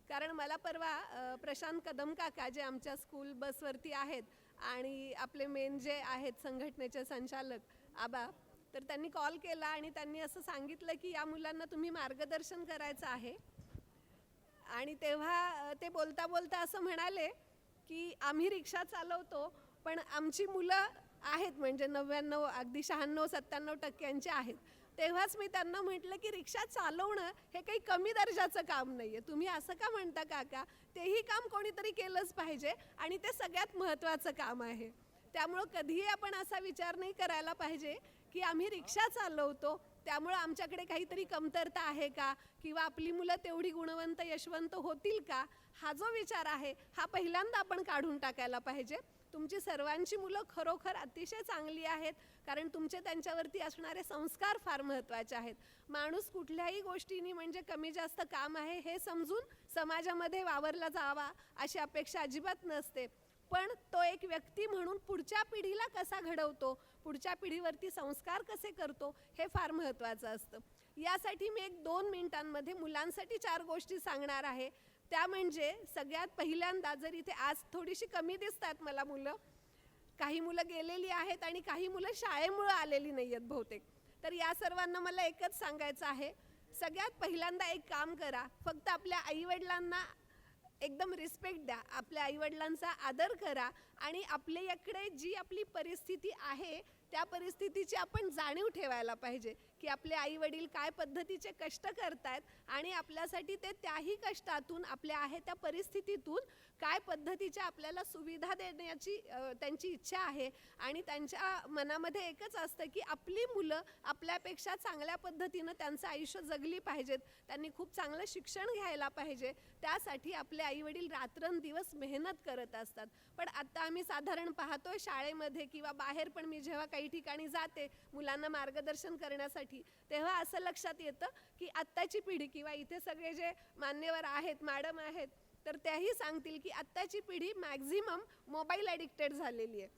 कारण मला परवा प्रशांत कदम काका जे आमच्या स्कूल बसवरती आहेत आणि आपले मेन जे आहेत संघटनेचे संचालक आबा, तर त्यांनी कॉल केला आणि त्यांनी असं सांगितलं की या मुलांना तुम्ही मार्गदर्शन करायचं आहे. आणि तेव्हा ते बोलता बोलता असं म्हणाले की आम्ही रिक्षा चालवतो पण आमची मुलं आहेत म्हणजे 99 अगदी 96-97% आहेत. तेव्हाच मी त्यांना म्हटलं की रिक्षा चालवणं हे काही कमी दर्जाचं काम नाही आहे. तुम्ही असं का म्हणता काका, तेही काम कोणीतरी केलंच पाहिजे आणि ते सगळ्यात महत्त्वाचं काम आहे. त्यामुळं कधीही आपण असा विचार नाही करायला पाहिजे की आम्ही रिक्षा चालवतो त्यामुळं आमच्याकडे काहीतरी कमतरता आहे का, किंवा आपली मुलं तेवढी गुणवंत यशवंत होतील का, हा जो विचार आहे हा पहिल्यांदा आपण काढून टाकायला पाहिजे. तुमची सर्वांची मुलं खरोखर अतिशय चांगली आहेत, कारण तुमचे त्यांच्यावरती असणारे संस्कार फार महत्त्वाचे आहेत. माणूस कुठल्याही गोष्टींनी म्हणजे कमी जास्त काम आहे हे समजून समाजामध्ये वावरला जावा अशी अपेक्षा अजिबात नसते. पण तो एक व्यक्ती म्हणून पुढच्या पिढीला कसा घडवतो, पुढच्या पिढीवरती संस्कार कसे करतो हे फार महत्त्वाचं असतं. यासाठी मी 1-2 मिनिटांमध्ये मुलांसाठी 4 गोष्टी सांगणार आहे. त्या म्हणजे सगळ्यात पहिल्यांदा, जर इथे आज थोडीशी कमी दिसतात मला मुलं, काही मुलं गेलेली आहेत आणि काही मुलं शाळेमुळे आलेली नाही आहेत बहुतेक, तर या सर्वांना मला एकच सांगायचं आहे, सगळ्यात पहिल्यांदा एक काम करा, फक्त आपल्या आईवडिलांना एकदम रिस्पेक्ट द्या, आपल्या आईवडिलांचा आदर करा आणि आपल्याकडे जी आपली परिस्थिती आहे त्या परिस्थितीची आपण जाणीव ठेवायला पाहिजे की आपले आईवडील काय पद्धतीचे कष्ट करतायत आणि आपल्यासाठी ते त्याही कष्टातून, आपल्या आहे त्या परिस्थितीतून काय पद्धतीच्या आपल्याला सुविधा देण्याची त्यांची इच्छा आहे. आणि त्यांच्या मनामध्ये एकच असतं की आपली मुलं आपल्यापेक्षा चांगल्या पद्धतीनं त्यांचं आयुष्य जगली पाहिजेत, त्यांनी खूप चांगलं शिक्षण घ्यायला पाहिजे. त्यासाठी आपले आईवडील रात्रंदिवस मेहनत करत असतात. पण आता आम्ही साधारण पाहतोय शाळेमध्ये किंवा बाहेर पण मी जेव्हा काही ठिकाणी जाते मुलांना मार्गदर्शन करण्यासाठी, तेव्हा असं लक्षात येतं की आत्ताची पिढी किंवा इथे सगळे जे मान्यवर आहेत, मॅडम आहेत, तर त्याही सांगतील की आत्ताची पिढी मॅक्झिमम मोबाईल ॲडिक्टेड झालेली आहे.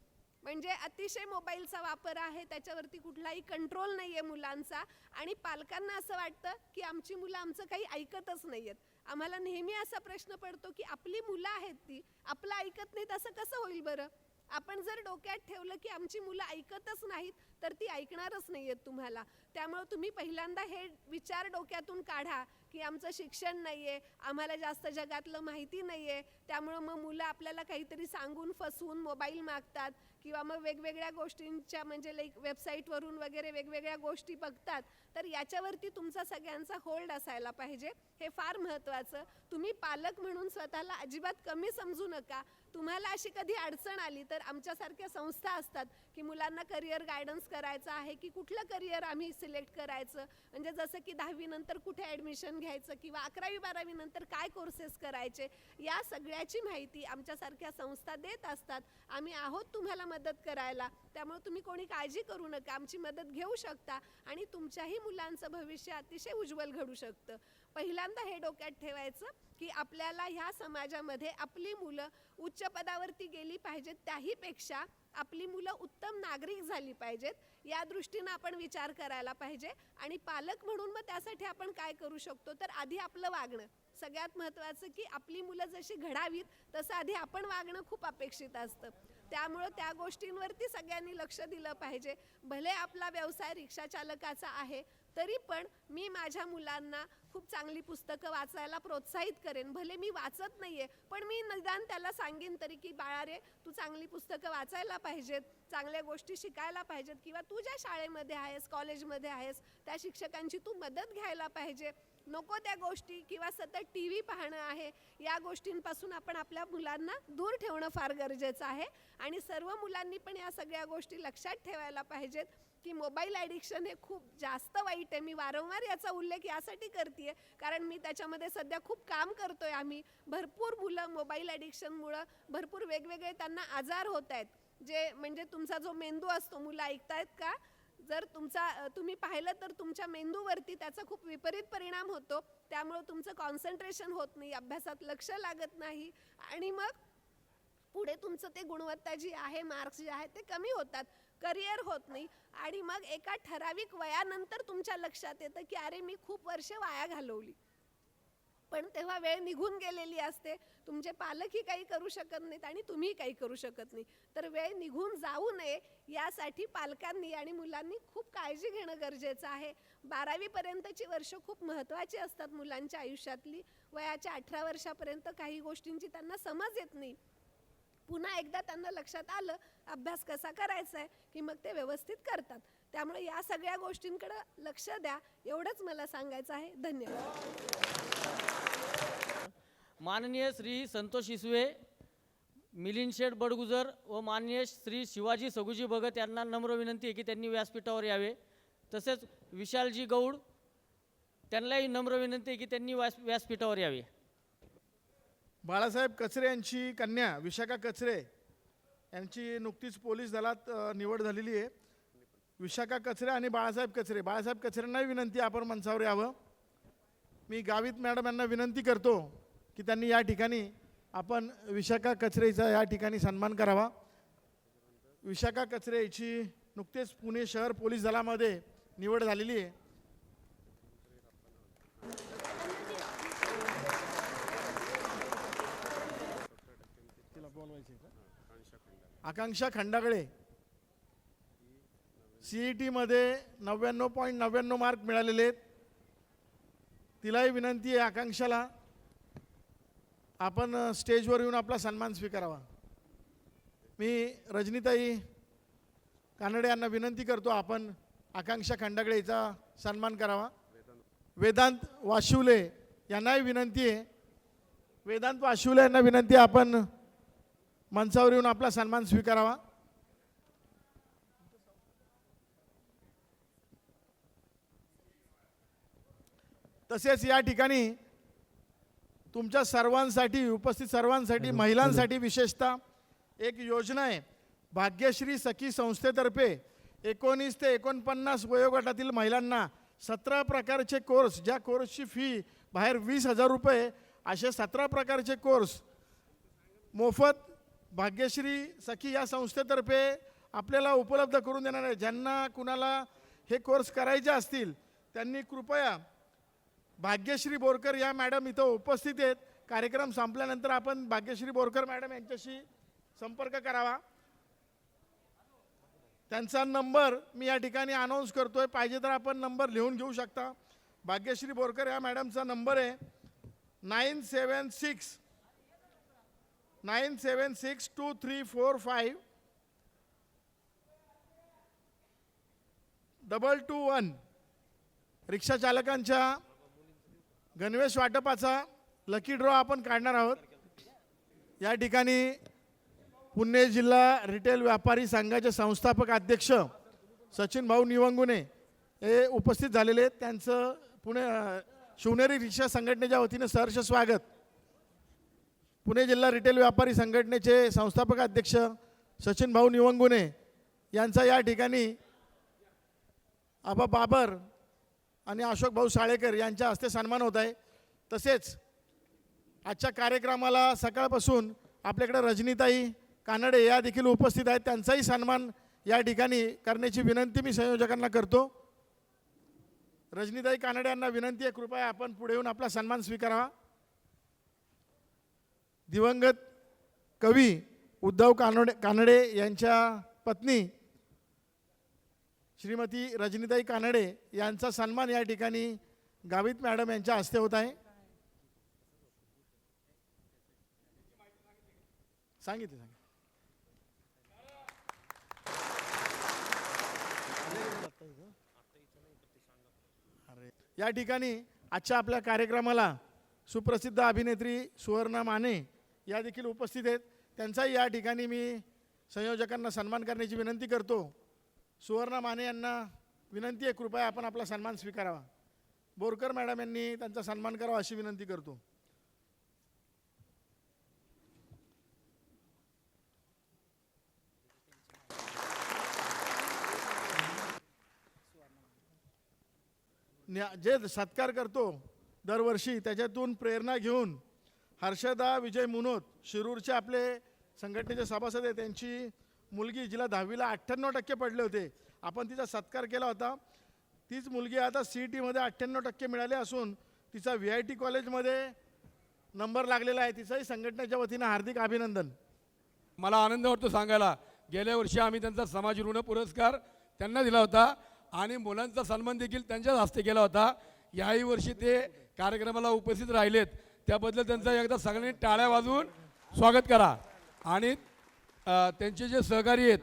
म्हणजे अतिशय मोबाईलचा वापर आहे, त्याच्यावरती कुठलाही कंट्रोल नाही आहे मुलांचा. आणि पालकांना असं वाटतं की आमची मुलं आमचं काही ऐकतच नाही आहेत. आम्हाला नेहमी असा प्रश्न पडतो की आपली मुलं आहेत ती आपलं ऐकत नाहीत, असं कसं होईल बरं. आपण जर डोक्यात ठेवलं की आमची मुलं ऐकतच नाहीत तर ती ऐकणारच नाही आहेत तुम्हाला. त्यामुळे तुम्ही पहिल्यांदा हे विचार डोक्यातून काढा की आमचं शिक्षण नाही आहे, आम्हाला जास्त जगातलं माहिती नाही आहे, त्यामुळं मग मुलं आपल्याला काहीतरी सांगून फसवून मोबाईल मागतात किंवा मग वेगवेगळ्या गोष्टींच्या म्हणजे लाईक वेबसाईटवरून वगैरे वेगवेगळ्या गोष्टी बघतात. तर याच्यावरती तुमचा सगळ्यांचा होल्ड असायला पाहिजे, हे फार महत्त्वाचं. तुम्ही पालक म्हणून स्वतःला अजिबात कमी समजू नका. तुम्हाला अशी कधी अडचण आली तर आमच्यासारख्या संस्था असतात की मुलांना करिअर गायडन्स करायचं आहे की कुठलं करिअर आम्ही सिलेक्ट करायचं, म्हणजे जसं की 10वी नंतर कुठे ॲडमिशन घ्यायचं किंवा 11वी-12वी नंतर काय कोर्सेस करायचे, या सगळ्याची माहिती आमच्यासारख्या संस्था देत असतात. आम्ही आहोत तुम्हाला मदत करायला, त्यामुळे तुम्ही कोणी काळजी करू नका, आमची मदत घेऊ शकता आणि तुमच्याही मुलांचं भविष्य अतिशय उज्ज्वल घडू शकतं. पहिल्यांदा हे डोक्यात ठेवायचं की आपल्याला ह्या समाजामध्ये आपली मुलं उच्च पदावरती गेली पाहिजेत, त्याहीपेक्षा आपली मुलं उत्तम नागरिक झाली पाहिजेत, या दृष्टीनं आपण विचार करायला पाहिजे. आणि पालक म्हणून मग त्यासाठी आपण काय करू शकतो, तर आधी आपलं वागणं सगळ्यात महत्त्वाचं, की आपली मुलं जशी घडावीत तसं आधी आपण वागणं खूप अपेक्षित असतं. त्यामुळं त्या गोष्टींवरती सगळ्यांनी लक्ष दिलं पाहिजे. भले आपला व्यवसाय रिक्षा चालकाचा आहे तरी पण मी माझ्या मुलांना खूप चांगली पुस्तकं वाचायला प्रोत्साहित करेन. भले मी वाचत नाहीये, पण मी निदान त्याला सांगेन तरी की बाळा रे, तू चांगली पुस्तकं वाचायला पाहिजेत, चांगल्या गोष्टी शिकायला पाहिजेत, किंवा तू ज्या शाळेमध्ये आहेस, कॉलेजमध्ये आहेस, त्या शिक्षकांची तू मदत घ्यायला पाहिजे. नको त्या गोष्टी किंवा सतत टी व्ही पाहणं आहे, या गोष्टींपासून आपण आपल्या मुलांना दूर ठेवणं फार गरजेचं आहे. आणि सर्व मुलांनी पण या सगळ्या गोष्टी लक्षात ठेवायला पाहिजेत की मोबाईल ॲडिक्शन हे खूप जास्त वाईट आहे. मी वारंवार याचा उल्लेख यासाठी करते कारण मी त्याच्यामध्ये सध्या खूप काम करतोय. आम्ही भरपूर मुलं मोबाईल ॲडिक्शनमुळं भरपूर वेगवेगळे त्यांना आजार होत आहेत, जे म्हणजे तुमचा जो मेंदू असतो, मुलं ऐकतायत का, जर तुम्ही पाहिलं तर तुमच्या मेंदूवरती त्याचा खूप विपरीत परिणाम होतो. त्यामुळे तुमचं कॉन्सन्ट्रेशन होत नाही, अभ्यासात लक्ष लागत नाही आणि मग पुढे तुमचं ते गुणवत्ता जी आहे, मार्क्स जे आहेत ते कमी होतात, करिअर होत नाही. आणि मग एका ठराविक वयानंतर तुमच्या लक्षात येतं की अरे मी खूप वर्ष वाया घालवली, पण तेव्हा वेळ निघून गेलेली असते. तुमचे पालकही काही करू शकत नाहीत आणि तुम्ही काही करू शकत नाही. तर वेळ निघून जाऊ नये यासाठी पालकांनी आणि मुलांनी खूप काळजी घेणं गरजेचं आहे. 12वी पर्यंतची वर्ष खूप महत्त्वाची असतात मुलांच्या आयुष्यातली. वयाच्या 18 वर्षापर्यंत काही गोष्टींची त्यांना समज येत नाही. पुन्हा एकदा त्यांना लक्षात आलं अभ्यास कसा करायचा आहे की मग ते व्यवस्थित करतात. त्यामुळे या सगळ्या गोष्टींकडे लक्ष द्या, एवढंच मला सांगायचं आहे. धन्यवाद. माननीय श्री संतोष इसवे, मिलिंद शेठ बडगुजर व माननीय श्री शिवाजी सगुजी भगत यांना नम्र विनंती आहे की त्यांनी व्यासपीठावर यावे. तसेच विशालजी गौड त्यांनाही नम्र विनंती आहे की त्यांनी व्यासपीठावर यावे. बाळासाहेब कचरे यांची कन्या विशाखा कचरे यांची नुकतीच पोलीस दलात निवड झालेली आहे. विशाखा कचरे आणि बाळासाहेब कचरेंनाही विनंती आपण मंचावर यावं. मी गावित मॅडम यांना विनंती करतो की त्यांनी या ठिकाणी आपण विशाखा कचरेचा या ठिकाणी सन्मान करावा. विशाखा कचरे याची नुकतेच पुणे शहर पोलीस दलामध्ये निवड झालेली आहे. आकांक्षा खंडागळे CET मध्ये 99.99 मार्क मिळालेले आहेत. तिलाही विनंती आहे आकांक्षाला आपण स्टेजवर येऊन आपला सन्मान स्वीकारावा. मी रजनीताई कानडे यांना विनंती करतो आपण आकांक्षा खंडागळे हिचा सन्मान करावा. वेदांत वाशिवले यांनाही विनंती आहे. वेदांत वाशिवले यांना विनंती आहे आपण मंचावर येऊन आपला सन्मान स्वीकारावा. तसेच या ठिकाणी तुमच्या सर्वांसाठी, उपस्थित सर्वांसाठी, महिलांसाठी विशेषतः एक योजना आहे. भाग्यश्री सखी संस्थेतर्फे 19 ते 49 वयोगटातील महिलांना 17 प्रकारचे कोर्स, ज्या कोर्सची फी बाहेर 20,000 रुपये, असे 17 प्रकारचे कोर्स मोफत भाग्यश्री सखी या संस्थेतर्फे आपल्याला उपलब्ध करून देणार आहे. ज्यांना कुणाला हे कोर्स करायचे असतील त्यांनी कृपया भाग्यश्री बोरकर या मॅडम इथं उपस्थित आहेत. कार्यक्रम संपल्यानंतर आपण भाग्यश्री बोरकर मॅडम यांच्याशी संपर्क करावा. त्यांचा नंबर मी या ठिकाणी अनाऊन्स करतोय, पाहिजे तर आपण नंबर लिहून घेऊ शकता. भाग्यश्री बोरकर या मॅडमचा नंबर आहे 9762345221. रिक्षा चालकांच्या गणवेश वाटपाचा लकी ड्रॉ आपण काढणार आहोत. या ठिकाणी पुणे जिल्हा रिटेल व्यापारी संघाचे संस्थापक अध्यक्ष सचिन भाऊ निवंगुने हे उपस्थित झालेले आहेत. त्यांचं पुणे शिवनेरी रिक्षा संघटनेच्या वतीने सहर्ष स्वागत. पुणे जिल्हा रिटेल व्यापारी संघटनेचे संस्थापक अध्यक्ष सचिन भाऊ निवंगुने यांचा या ठिकाणी आबा बाबर आणि अशोक भाऊ साळेकर यांच्या हस्ते सन्मान होत आहे. तसेच आजच्या कार्यक्रमाला सकाळपासून आपल्याकडे रजनीताई कानडे या देखील उपस्थित आहेत. त्यांचाही सन्मान या ठिकाणी करण्याची विनंती मी संयोजकांना करतो. रजनीताई कानडे यांना विनंती आहे कृपया आपण पुढे येऊन आपला सन्मान स्वीकारावा. दिवंगत कवी उद्धव कानडे यांच्या पत्नी श्रीमती रजनीताई कानडे यांचा सन्मान या ठिकाणी गावित मॅडम यांच्या हस्ते होत आहे. सांगितलं. या ठिकाणी आजच्या आपल्या कार्यक्रमाला सुप्रसिद्ध अभिनेत्री सुवर्णा माने या देखील उपस्थित आहेत. त्यांचाही या ठिकाणी मी संयोजकांना सन्मान करण्याची विनंती करतो. सुवर्णा माने यांना विनंती आहे, कृपया आपण आपला सन्मान स्वीकारावा. बोरकर मॅडम यांनी त्यांचा सन्मान करावा अशी विनंती करतो. जे सत्कार करतो दरवर्षी त्याच्यातून प्रेरणा घेऊन हर्षदा विजय मुनोत शिरूरचे आपले संघटनेचे सभासद आहेत, त्यांची मुलगी जिला 10वीला 98% पडले होते, आपण तिचा सत्कार केला होता. तीच मुलगी आता CET मध्ये 98% मिळाले असून तिचा VIT कॉलेजमध्ये नंबर लागलेला आहे. तिचाही संघटनेच्या वतीनं हार्दिक अभिनंदन. मला आनंद वाटतो सांगायला, गेल्या वर्षी आम्ही त्यांचा समाज ऋण पुरस्कार त्यांना दिला होता आणि मुलांचा सन्मान देखील त्यांच्याच हस्ते केला होता. याही वर्षी ते कार्यक्रमाला उपस्थित राहिलेत, त्याबद्दल त्यांचा एकदा सगळ्यांनी टाळ्या वाजवून स्वागत करा. आणि त्यांचे जे सहकारी आहेत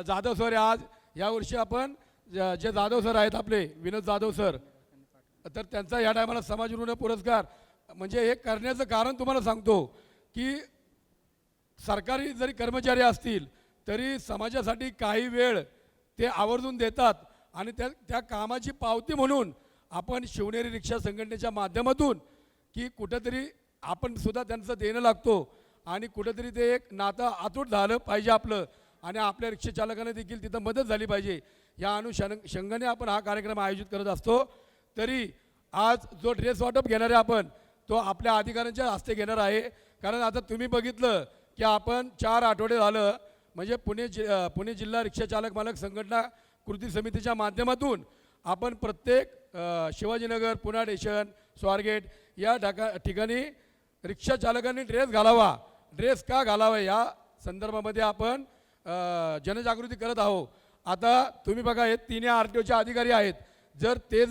जाधव सर, आज यावर्षी आपण जे जाधव सर आहेत आपले विनोद जाधव सर, तर त्यांचा या टायमाला समाज ऋण पुरस्कार म्हणजे हे करण्याचं कारण तुम्हाला सांगतो की सरकारी जरी कर्मचारी असतील तरी समाजासाठी काही वेळ ते आवर्जून देतात आणि त्या कामाची पावती म्हणून आपण शिवनेरी रिक्षा संघटनेच्या माध्यमातून की कुठंतरी आपण सुद्धा त्यांचं देणं लागतो आणि कुठंतरी ते एक नातं अतूट झालं पाहिजे आपलं आणि आपल्या रिक्षा चालकांना देखील तिथं मदत झाली पाहिजे. या अनुषंगाने आपण हा कार्यक्रम आयोजित करत असतो. तरी आज जो ड्रेस वाटप घेणार आहे आपण तो आपल्या अधिकाऱ्यांच्या हस्ते घेणार आहे. कारण आता तुम्ही बघितलं की आपण 4 आठवडे झालं म्हणजे पुणे जिल्हा रिक्षा चालक मालक संघटना कृती समितीच्या माध्यमातून आपण प्रत्येक शिवाजीनगर, पुणा स्टेशन, स्वारगेट या ठिकाणी रिक्षा चालकांनी ड्रेस घालावा. ड्रेस का घालावा या संदर्भामध्ये आपण जनजागृती करत आहोत. आता तुम्ही बघा, हे 3 RTOचे अधिकारी आहेत. जर ते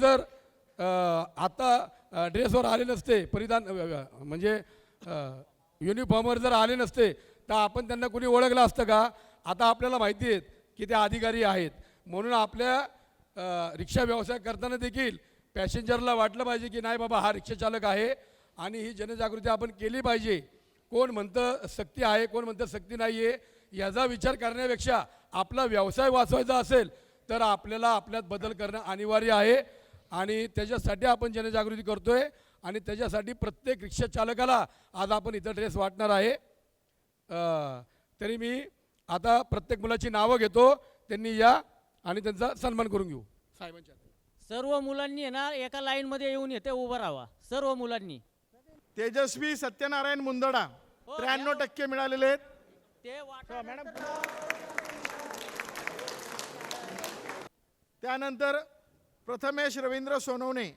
आता ड्रेसवर आले नसते, परिधान म्हणजे युनिफॉर्मवर जर आले नसते तर आपण त्यांना कोणी ओळखलं असतं का? आता आपल्याला माहिती आहे की ते अधिकारी आहेत. म्हणून आपल्या रिक्षा व्यवसाय करताना देखील पॅसेंजरला वाटलं पाहिजे की नाही बाबा हा रिक्षा चालक आहे आणि ही जनजागृती आपण केली पाहिजे. कोण म्हणतं सक्ती आहे, कोण म्हणतं सक्ती नाही आहे, याचा विचार करण्यापेक्षा आपला व्यवसाय वाचवायचा असेल तर आपल्याला आपल्यात बदल करणं अनिवार्य आहे आणि त्याच्यासाठी आपण जनजागृती करतोय आणि त्याच्यासाठी प्रत्येक रिक्षा चालकाला आज आपण इथं ड्रेस वाटणार आहे. तरी मी आता प्रत्येक मुलाची नावं घेतो, त्यांनी या आणि त्यांचा सन्मान करून घेऊ. साहेबांच्या सर्व मुलांनी आहे ना एका लाईनमध्ये येऊन येते उभं राहावा. सर्व मुलांनी. तेजस्वी सत्यनारायण मुंदडा 93% मिळालेले आहेत. ते मॅडम. त्यानंतर प्रथमेश रवींद्र सोनवणे.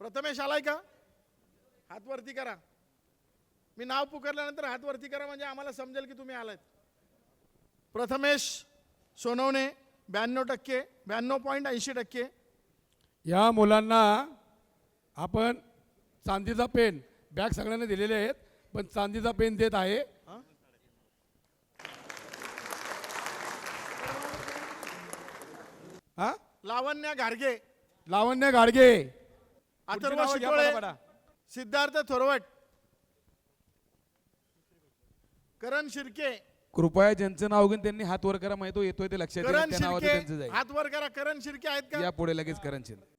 प्रथमेश आलाय का? हात वरती करा. मी नाव पुकारल्यानंतर हात वरती करा म्हणजे आम्हाला समजेल की तुम्ही आलात. प्रथमेश सोनवणे 92%, 92.80%. या मुलांना आपण चांदीचा पेन, बॅग सगळ्यांना दिलेले आहेत पण चांदीचा पेन देत आहे. हा, लावण्या घारगे, लावण्य गाडगे, अथर्व शितोळे, सिद्धार्थ थोरवट, करण शिर्के. कृपया ज्यांचं नाव घेऊन त्यांनी हात वर करा. माहिती येतोय ते लक्षात करण येईल, त्या नावाचं त्यांचं शिर्के जाईल. हात वर करा. करण शिर्के आहेत का? या पुढे लगेच करण शिंदे.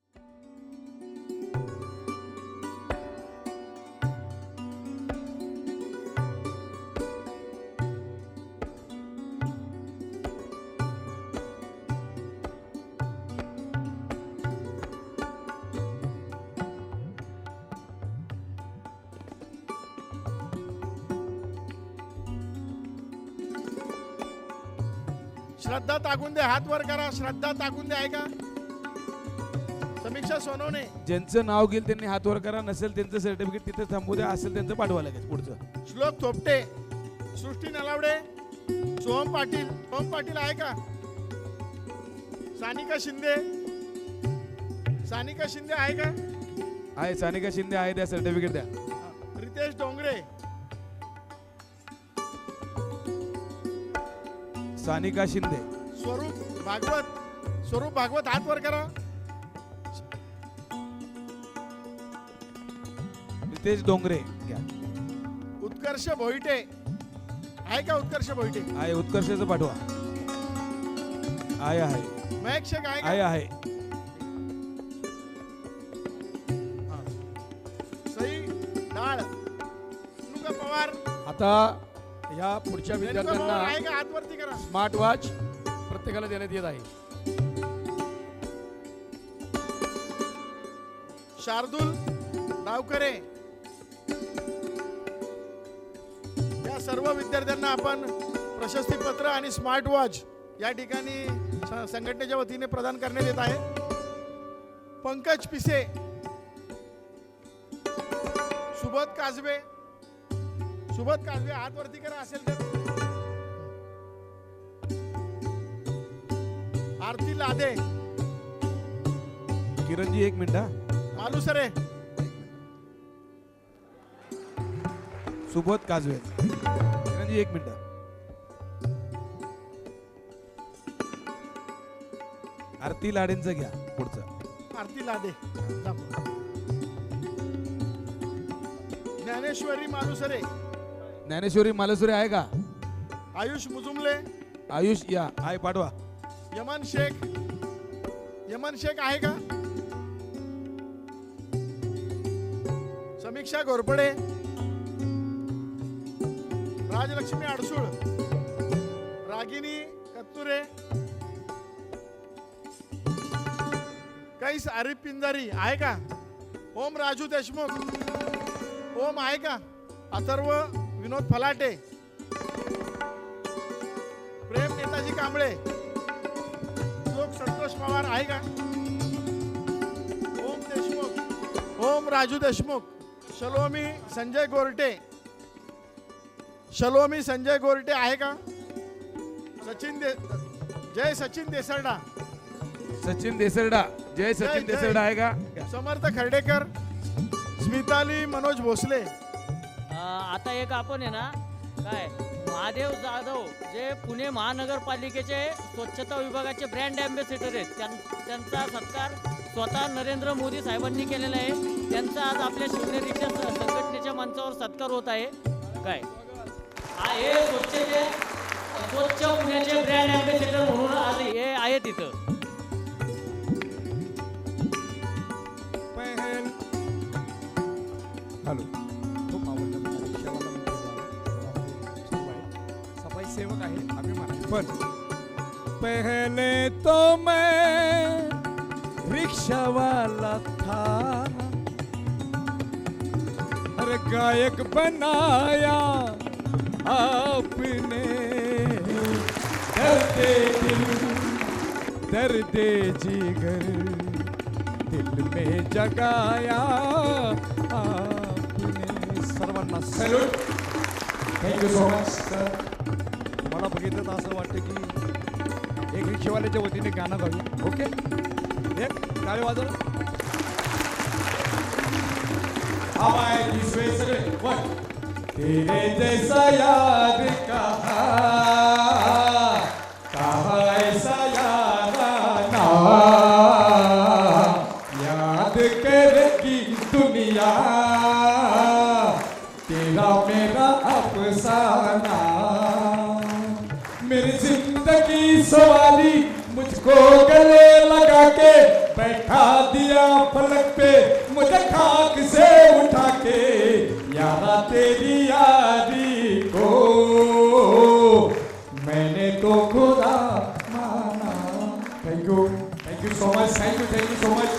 श्रद्धा ताकुंदे हात वर करा. श्रद्धा ताकुंदे आहे का? समीक्षा सोनवणे. ज्यांचं नाव घेईल त्यांनी हात वर करा. नसेल त्यांचं सर्टिफिकेट तिथे थांबू द्या. असेल त्यांचं पाठवा लगेच पुढचं. श्लोक थोपटे, सृष्टी नलावडे, सोहम पाटील आहे का? सानिका शिंदे आहे का? आहे सानिका शिंदे आहे, द्या सर्टिफिकेट द्या. रितेश डोंगरे, सानिका शिंदे. स्वरूप भागवत हात वर करा. रितेश डोंगरे घ्या. उत्कर्ष भोईटे आहे का? उत्कर्ष भोईटे आहे, उत्कर्षाचं पाठवा. आहे महेश शेख आहे का? आहे. सई डाळ, रेणुका पवार आता या पुढच्या विद्यार्थ्यांना आहे का? हात वरती करा. स्मार्ट वॉच प्रत्येकाला देण्यात येत आहे. शार्दूल डावकरे, या सर्व विद्यार्थ्यांना आपण प्रशस्तीपत्र आणि स्मार्ट वॉच या ठिकाणी संघटनेच्या वतीने प्रदान करण्यात येत आहे. पंकज पिसे, सुबोध काजवे हात वरती करा असेल तर. आरती लादे, किरणजी 1 मिनिट. मालुसरे, सुबोध काजवे. किरणजी 1 मिनिट. आरती लाडेंचं घ्या पुढचं. आरती लादे, ज्ञानेश्वरी मालुसरे, ज्ञानेश्वरी मालुसरे आहे का? आयुष मुजुमले, आयुष या, आहे पाठवा. यमन शेख आहे का? समीक्षा घोरपडे, राजलक्ष्मी अडसूळ, रागिनी कत्तुरे, कैस आरिफ पिंजारी आहे का? ओम राजू देशमुख, ओम आहे का? अथर्व विनोद फलाटे, प्रेम नेताजी कांबळे, संतोष पवार आहे का? ओम देशमुख, ओम राजू देशमुख, शलोमी संजय गोरटे आहे का? जय सचिन देसरडा, जय सचिन देसरडा आहे का? समर्थ खर्डेकर, स्मिताली मनोज भोसले. आता एक आपण आहे ना काय महादेव जाधव जे पुणे महानगरपालिकेचे स्वच्छता विभागाचे ब्रँड अँबॅसेडर आहेत, त्यांचा सत्कार स्वतः नरेंद्र मोदी साहेबांनी केलेला आहे. त्यांचा आज आपल्या शिवनेरीच्या संघटनेच्या मंचावर सत्कार होत आहे. काय हे स्वच्छ पुण्याचे ब्रँड अँबॅसेडर म्हणून आज हे आहे तिथं. हॅलो, खूप आवडलं मला रिक्षावाला सफाई सेवक आहे अभिमान. पण पहले तो मैं रिक्शावाला था, हर गायक बनाया आपने, दर्दे दिल दर्दे जिगर दिल में जगाया आपने. सर्वांना salute. Thank you so much sir. मला बघितलं तर असं वाटतं की एक रिक्षावाल्याच्या वतीने गाणं गावी. ओके, एक टाळी वाजव. हवाय दिसवे सगळे. वन. तेरे जैसा यार कहा ऐसा याराना, याद करेगी दुनिया तेरा मेरा अफसाना. मेरी जिंदगी सवारी मुझको गले लगा के बैठा दिया फलक पे, मुझे खाक से उठा के यारा तेरी यारी को मैंने तो खुदा माना. Thank you so much. Thank you so much.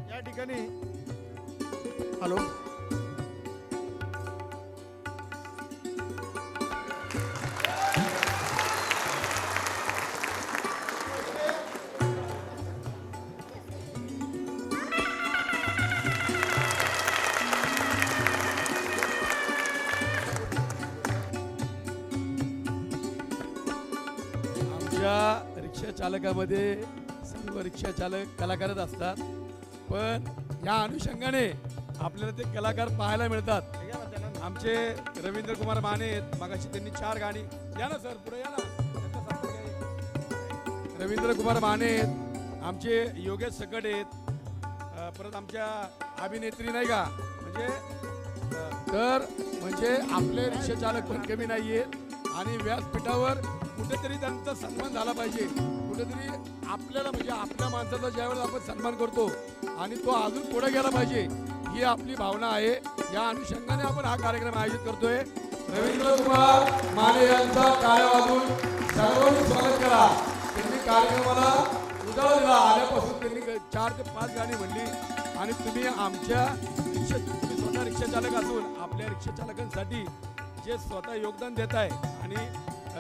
या ठिकाणी हॅलो, आमच्या रिक्षा चालकामध्ये सर्व रिक्षा चालक कलाकारच असतात, पण या अनुषंगाने आपल्याला ते कलाकार पाहायला मिळतात. आमचे रवींद्र कुमार माने आहेत, मगाशी त्यांनी 4 गाणी, या ना सर पुढे या ना, त्यांचा संपर्क आहे. रवींद्र कुमार माने आहेत, आमचे योगेश सकट आहेत, परत आमच्या अभिनेत्री नाही का, म्हणजे आपले रिक्षा चालक पण कमी नाही आहेत आणि व्यासपीठावर कुठेतरी त्यांचा सन्मान झाला पाहिजे. कुठेतरी आपल्याला म्हणजे आपल्या माणसाचा ज्यावेळेस आपण सन्मान करतो आणि तो अजून पुढे गेला पाहिजे, ही आपली भावना आहे. या अनुषंगाने आपण हा कार्यक्रम आयोजित करतोय. रवींद्र कुमार माने यांचा टाळ्या वाजवून सर्वांनी स्वागत करा. त्यांनी कार्यक्रमाला उजाळा दिला. आल्यापासून त्यांनी 4 ते 5 गाणी म्हणली आणि तुम्ही आमच्या तुम्ही स्वतः रिक्षा चालक असून आपल्या रिक्षा चालकांसाठी जे स्वतः योगदान देत आहे आणि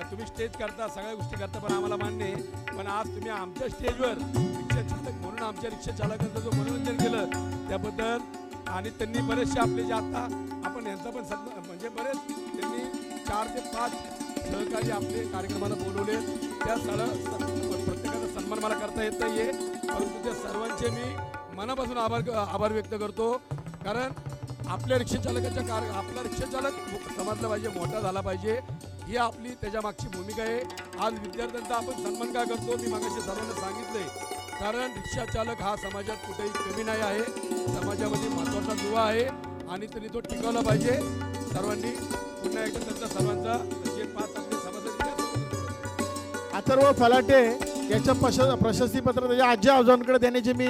तुम्ही स्टेज करता, सगळ्या गोष्टी करता, पण आम्हाला मान्य आहे. पण आज तुम्ही आमच्या स्टेजवर रिक्षा चालक म्हणून आमच्या रिक्षा चालकांचं जो मनोरंजन केलं त्याबद्दल आणि त्यांनी बरेचसे आपले जे आता आपण यांचा पण म्हणजे बरेच त्यांनी 4 ते 5 सहकारी आपले कार्यक्रमाला बोलवले. त्या प्रत्येकाचा सन्मान मला करता येत नाही आहे, परंतु त्या सर्वांचे मी मनापासून आभार व्यक्त करतो. कारण आपल्या रिक्षा चालकाच्या आपला रिक्षा चालक समजला पाहिजे, मोठा झाला पाहिजे, ही आपली त्याच्या मागची भूमिका आहे. आज विद्यार्थ्यांचा आपण सन्मान का करतो मी मागाशी सर्वांना सांगितलंय, कारण रिक्षा चालक हा समाजात कुठेही कमी नाही आहे, समाजामध्ये महत्त्वाचा दुवा आहे आणि त्यांनी तो टिकवला पाहिजे. सर्वांनी पुन्हा एकदा त्यांचा सर्वांचा जे 5 आपले सभासद अथर्व फलाटे याचं प्रशस्तीपत्र त्याच्या आजी आजोबांकडे देण्याची मी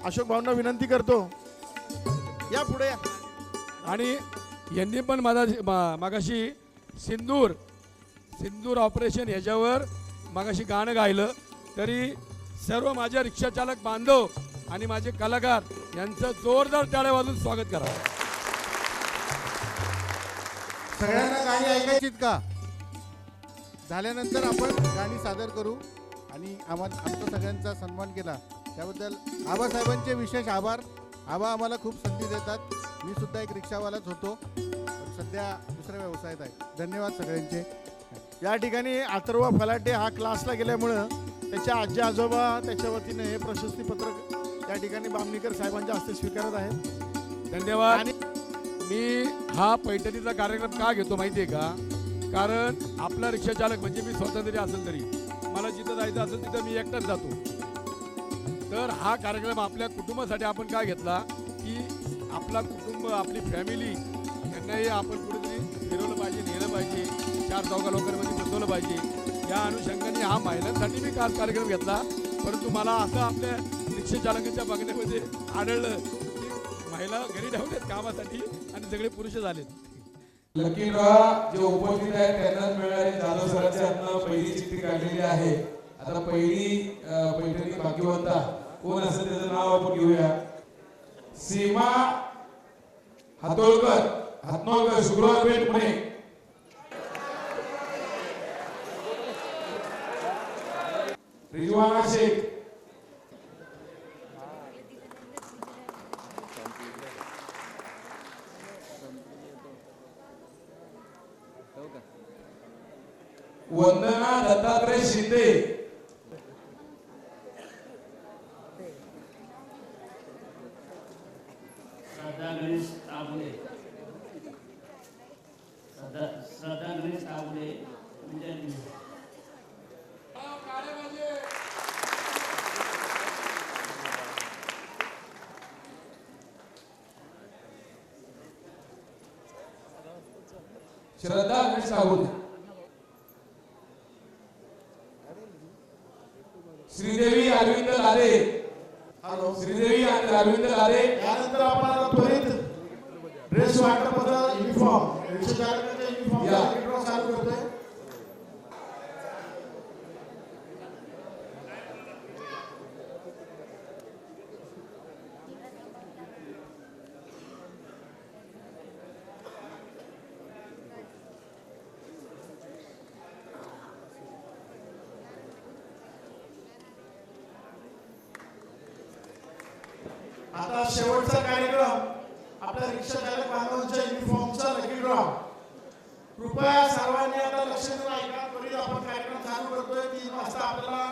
अशोक भाऊंना विनंती करतो. या पुढे या. आणि यांनी पण मागाशी सिंदूर ऑपरेशन ह्याच्यावर मागाशी गाणं गायलं. तरी सर्व माझ्या रिक्षा चालक बांधव आणि माझे कलाकार यांचं जोरदार टाळ्या वाजून स्वागत करा. सगळ्यांना गाणी ऐकायचीत का? झाल्यानंतर आपण गाणी सादर करू आणि आमचा सगळ्यांचा सन्मान केला त्याबद्दल आबासाहेबांचे विशेष आभार. आबा आम्हाला खूप संधी देतात. मी सुद्धा एक रिक्षावालाच होतो, पण सध्या दुसऱ्या व्यवसायात आहे. धन्यवाद सगळ्यांचे. या ठिकाणी अथर्व फलाटे हा क्लासला गेल्यामुळं त्याच्या आजी आजोबा त्याच्या वतीने हे प्रशस्तीपत्र या ठिकाणी बामणीकर साहेबांच्या हस्ते स्वीकारत आहेत. धन्यवाद. आणि मी हा पैठणीचा कार्यक्रम का घेतो माहिती आहे का? कारण आपला रिक्षा चालक म्हणजे मी स्वतः जरी असेल तरी मला जिथं जायचं असेल तिथं मी एकटाच जातो. तर हा कार्यक्रम आपल्या कुटुंबासाठी आपण का घेतला की आपला कुटुंब, आपली फॅमिली यांनाही आपण कुठेतरी फिरवलं पाहिजे, नेलं पाहिजे, 4 लोकांमध्ये बसवलं पाहिजे. या अनुषंगाने हा महिलांसाठी मी खास कार्यक्रम घेतला. परंतु मला असं आपल्या रिक्षा चालकांच्या बघण्यामध्ये आढळलं की महिला घरी ठेवल्यात कामासाठी आणि सगळे पुरुष झालेत. लकी ड्रॉ जे उपस्थित आहेत त्यांनाच मिळाले. जाधव सरांच्या हातनं पहिली चिठ्ठी काढलेली आहे. आता पहिली पैठणी भाग्यवंता कोण असेल त्याचं नाव आपण घेऊया. सीमा हातनोळकर, शुक्रवार पेठ, पुणे. रिजवाना शेख, वंदना दत्तात्रय शिंदे, श्रद्धा गणेश तावडे, श्रद्धा गणेश तावडे म्हणजे श्रद्धा गणेश सावंत, श्रीदेवी अरविंद लादे, श्रीदेवी अरविंद लादे. यानंतर आपण त्वरित ड्रेस वाटपाचा युनिफॉर्म रिक्षा चालकांचा युनिफॉर्म चालू करतोय. आता शेवटचा कार्यक्रम आपल्या रिक्षा चालक बांधवांच्या युनिफॉर्मचा लकी ड्रॉ. कृपया सर्वांनी आता लक्ष देऊन ऐका. त्वरित आपण कार्यक्रम चालू करतोय. 3 वाजता वाजता आपल्याला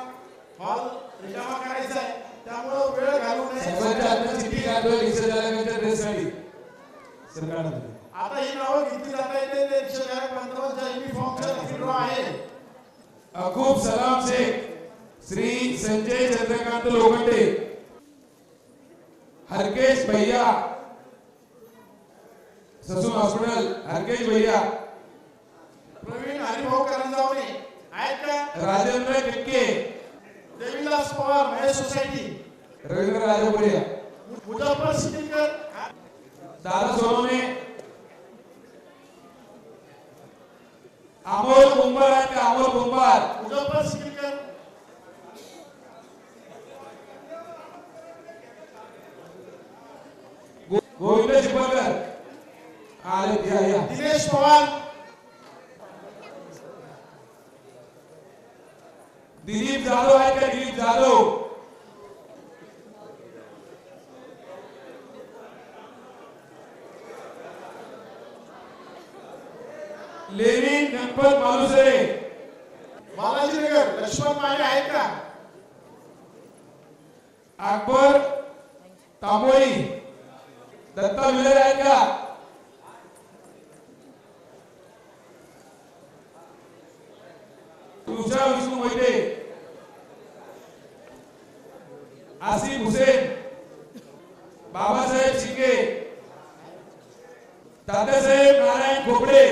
हॉल रिकामा करायचा आहे, त्यामुळं वेळ घालवू नये. साहेबांच्या हातनं चिठ्ठी काढतोय रिक्षा चालकांच्या ड्रेससाठी सरकारनं. आता ही नावं घेतली जाता येते ते रिक्षा चालक बांधवांच्या युनिफॉर्मचा लकी ड्रॉ आहे. अकूब सलाम शेख, श्री संजय चंद्रकांत लोखंडे, हरकेश भैया, ससून हॉस्पिटल, हरकेश भैया, प्रवीण हरिभाऊ करंजावणे आहेत का? राजेंद्र टिटके, देवीदास पवार, महेश सोसायटी, रवींद्र राजपुरिया, मुजफ्फर सिद्दीकर, दादा सोनवणे, अमोल कुंभार आहेत का? अमोल कुंभार, मुजफ्फर सिद्दीकर, गोविंद चिपळकर आले या. दिनेश पवार, दिलीप जाधव आहेत का? दिलीप जाधव, लेनिन गणपत मालुसरे, बालाजी नगर, लक्ष्मण माने आहेत का? अकबर तांबोळी, दत्ता विलर आहेत का? तुषा विष्णू मोहिते, आसिफ हुसेन, बाबासाहेब शिंगे, दादासाहेब नारायण खोपडे,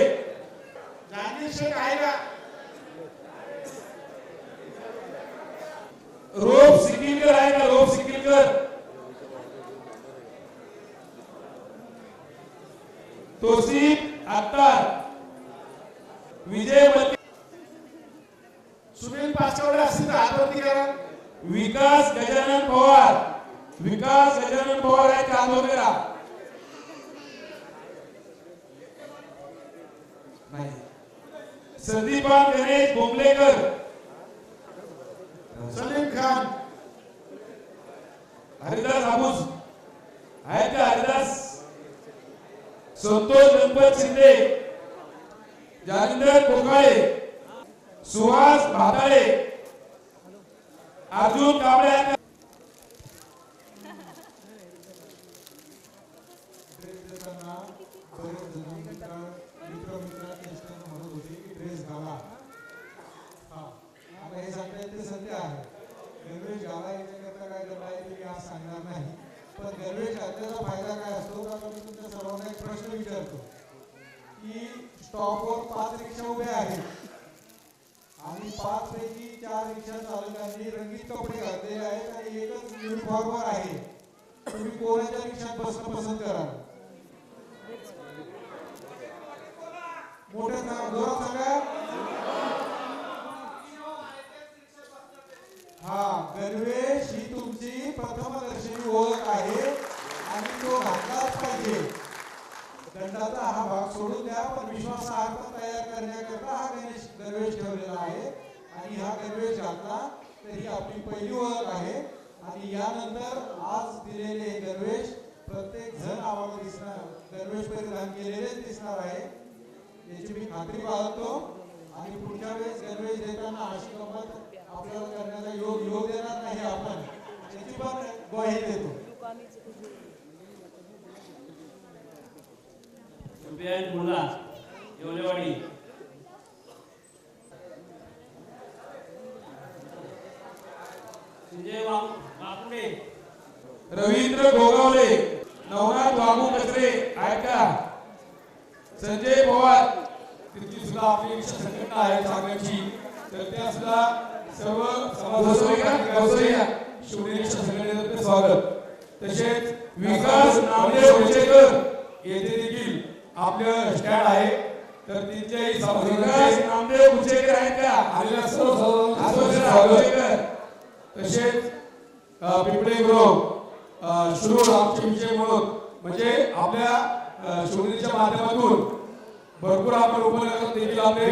जहांगीर शेख आहे का? रोप सिकिलकर आहे का? रोप सिकिलकर, तोसीफ अख्तर, विजय मल्लिक, सुनील पाचवडे असतील तर हातवरती करा. विकास गजानन पवार, विकास गजानन पवार आहेत का? हात वर करा. नाही. संदीपान गणेश बोंबलेकर, सलीम खान, हरिदास हापूस आहेत का? हरिदास, संतोष गणपत शिंदे, जालिंदर कोकाळे, सुहास भाताळे, अर्जुन कांबळे आहेत का? आता हे सांगता येते सत्य आहे. गणवेश घाला याच्याकरता काय दंड आहे ते मी आज सांगणार नाही, पण गणवेश घातल्याचा फायदा काय असतो का? मी तुमच्या सर्वांना एक प्रश्न विचारतो की स्टॉपवर 5 रिक्षा उभ्या आहेत आणि 5 पैकी 4 रिक्षा चालकांनी रंगीत कपडे घातलेले आहेत आणि एकच युनिफॉर्मवर आहे. तुम्ही कोणाच्या रिक्षात बसणं पसंत कराल? मोठ्या जोरात सांगा. हा, गणवेश ही तुमची प्रथमदर्शनी ओळख आहे आणि तो घातलाच पाहिजे. दंडाचा हा भाग सोडून द्या, पण विश्वासार्हता तयार करण्याकरता हा गणवेश ठेवलेला आहे आणि हा गणवेश घातला तर ही आपली पहिली ओळख आहे. आणि यानंतर आज दिलेले हे गणवेश प्रत्येक जण आम्हाला दिसणार, गणवेश परिधान केलेलेच दिसणार आहे याची मी खात्री बाळगतो. आणि पुढच्या वेळेस गणवेश देताना अशी गंमत आपल्याला करण्याचा योग देणार नाही आपण, त्याची पण ग्वाही देतो. रवींद्र गोगावले, नवनाथ वाघू कचरे आहेत का? संजय पवार, तिथली सुद्धा आपली संघटना आहे सांगण्याची, तर त्या सुद्धा सर्व समाजाच्या शिवनेरी संघटनेतर्फे स्वागत. तसेच विकास नामदेव उचेकर येथे देखील आपलं स्टँड आहे, तर त्यांच्याही विकास नामदेव उचेकर आहेत का? आलेल्या सर्व स्वागत. तसेच पिंपळे ग्रुप शुरू आमचे विषय म्हणून म्हणजे आपल्या शिवनेरीच्या माध्यमातून भरपूर आपण उपक्रम देखील आपले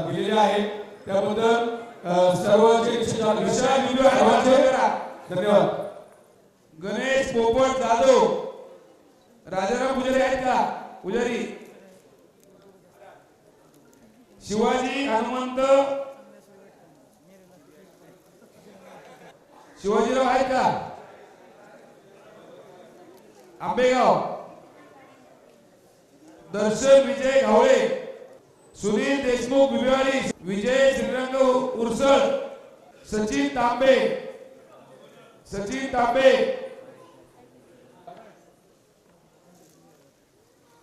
दिलेले आहे, त्याबद्दल सर्व धन्यवाद. गणेश पोपट जाधव, राजाराम पुजारी आहेत का? पुजारी, शिवाजी हनुमंत शिवाजीराव आहेत का? आंबेगाव. दर्शन विजय घावळे, सुनील देशमुख बिबेवाडी, विजय श्रीरंग उरसळ, सचिन तांबे.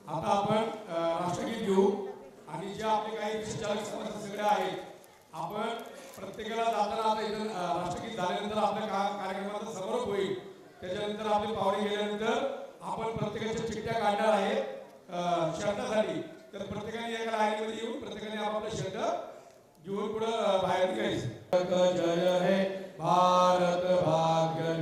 आता आपण राष्ट्रगीत घेऊ आणि जे आपले काही विशेष सगळे आहेत आपण प्रत्येकाला जाताना आता इथं राष्ट्रगीत झाल्यानंतर आपल्या कार्यक्रमाचा समारोप होईल. त्याच्यानंतर आपले पाहुणे गेल्यानंतर आपण प्रत्येकाच्या चिठ्ठ्या काढणार आहे शब्दासाठी. तर प्रत्येकाने एका लाईनीमध्ये येऊन प्रत्येकाने आपापला शब्द घेऊन पुढे बाहेर निघायचं. जय हे भारत भाग्य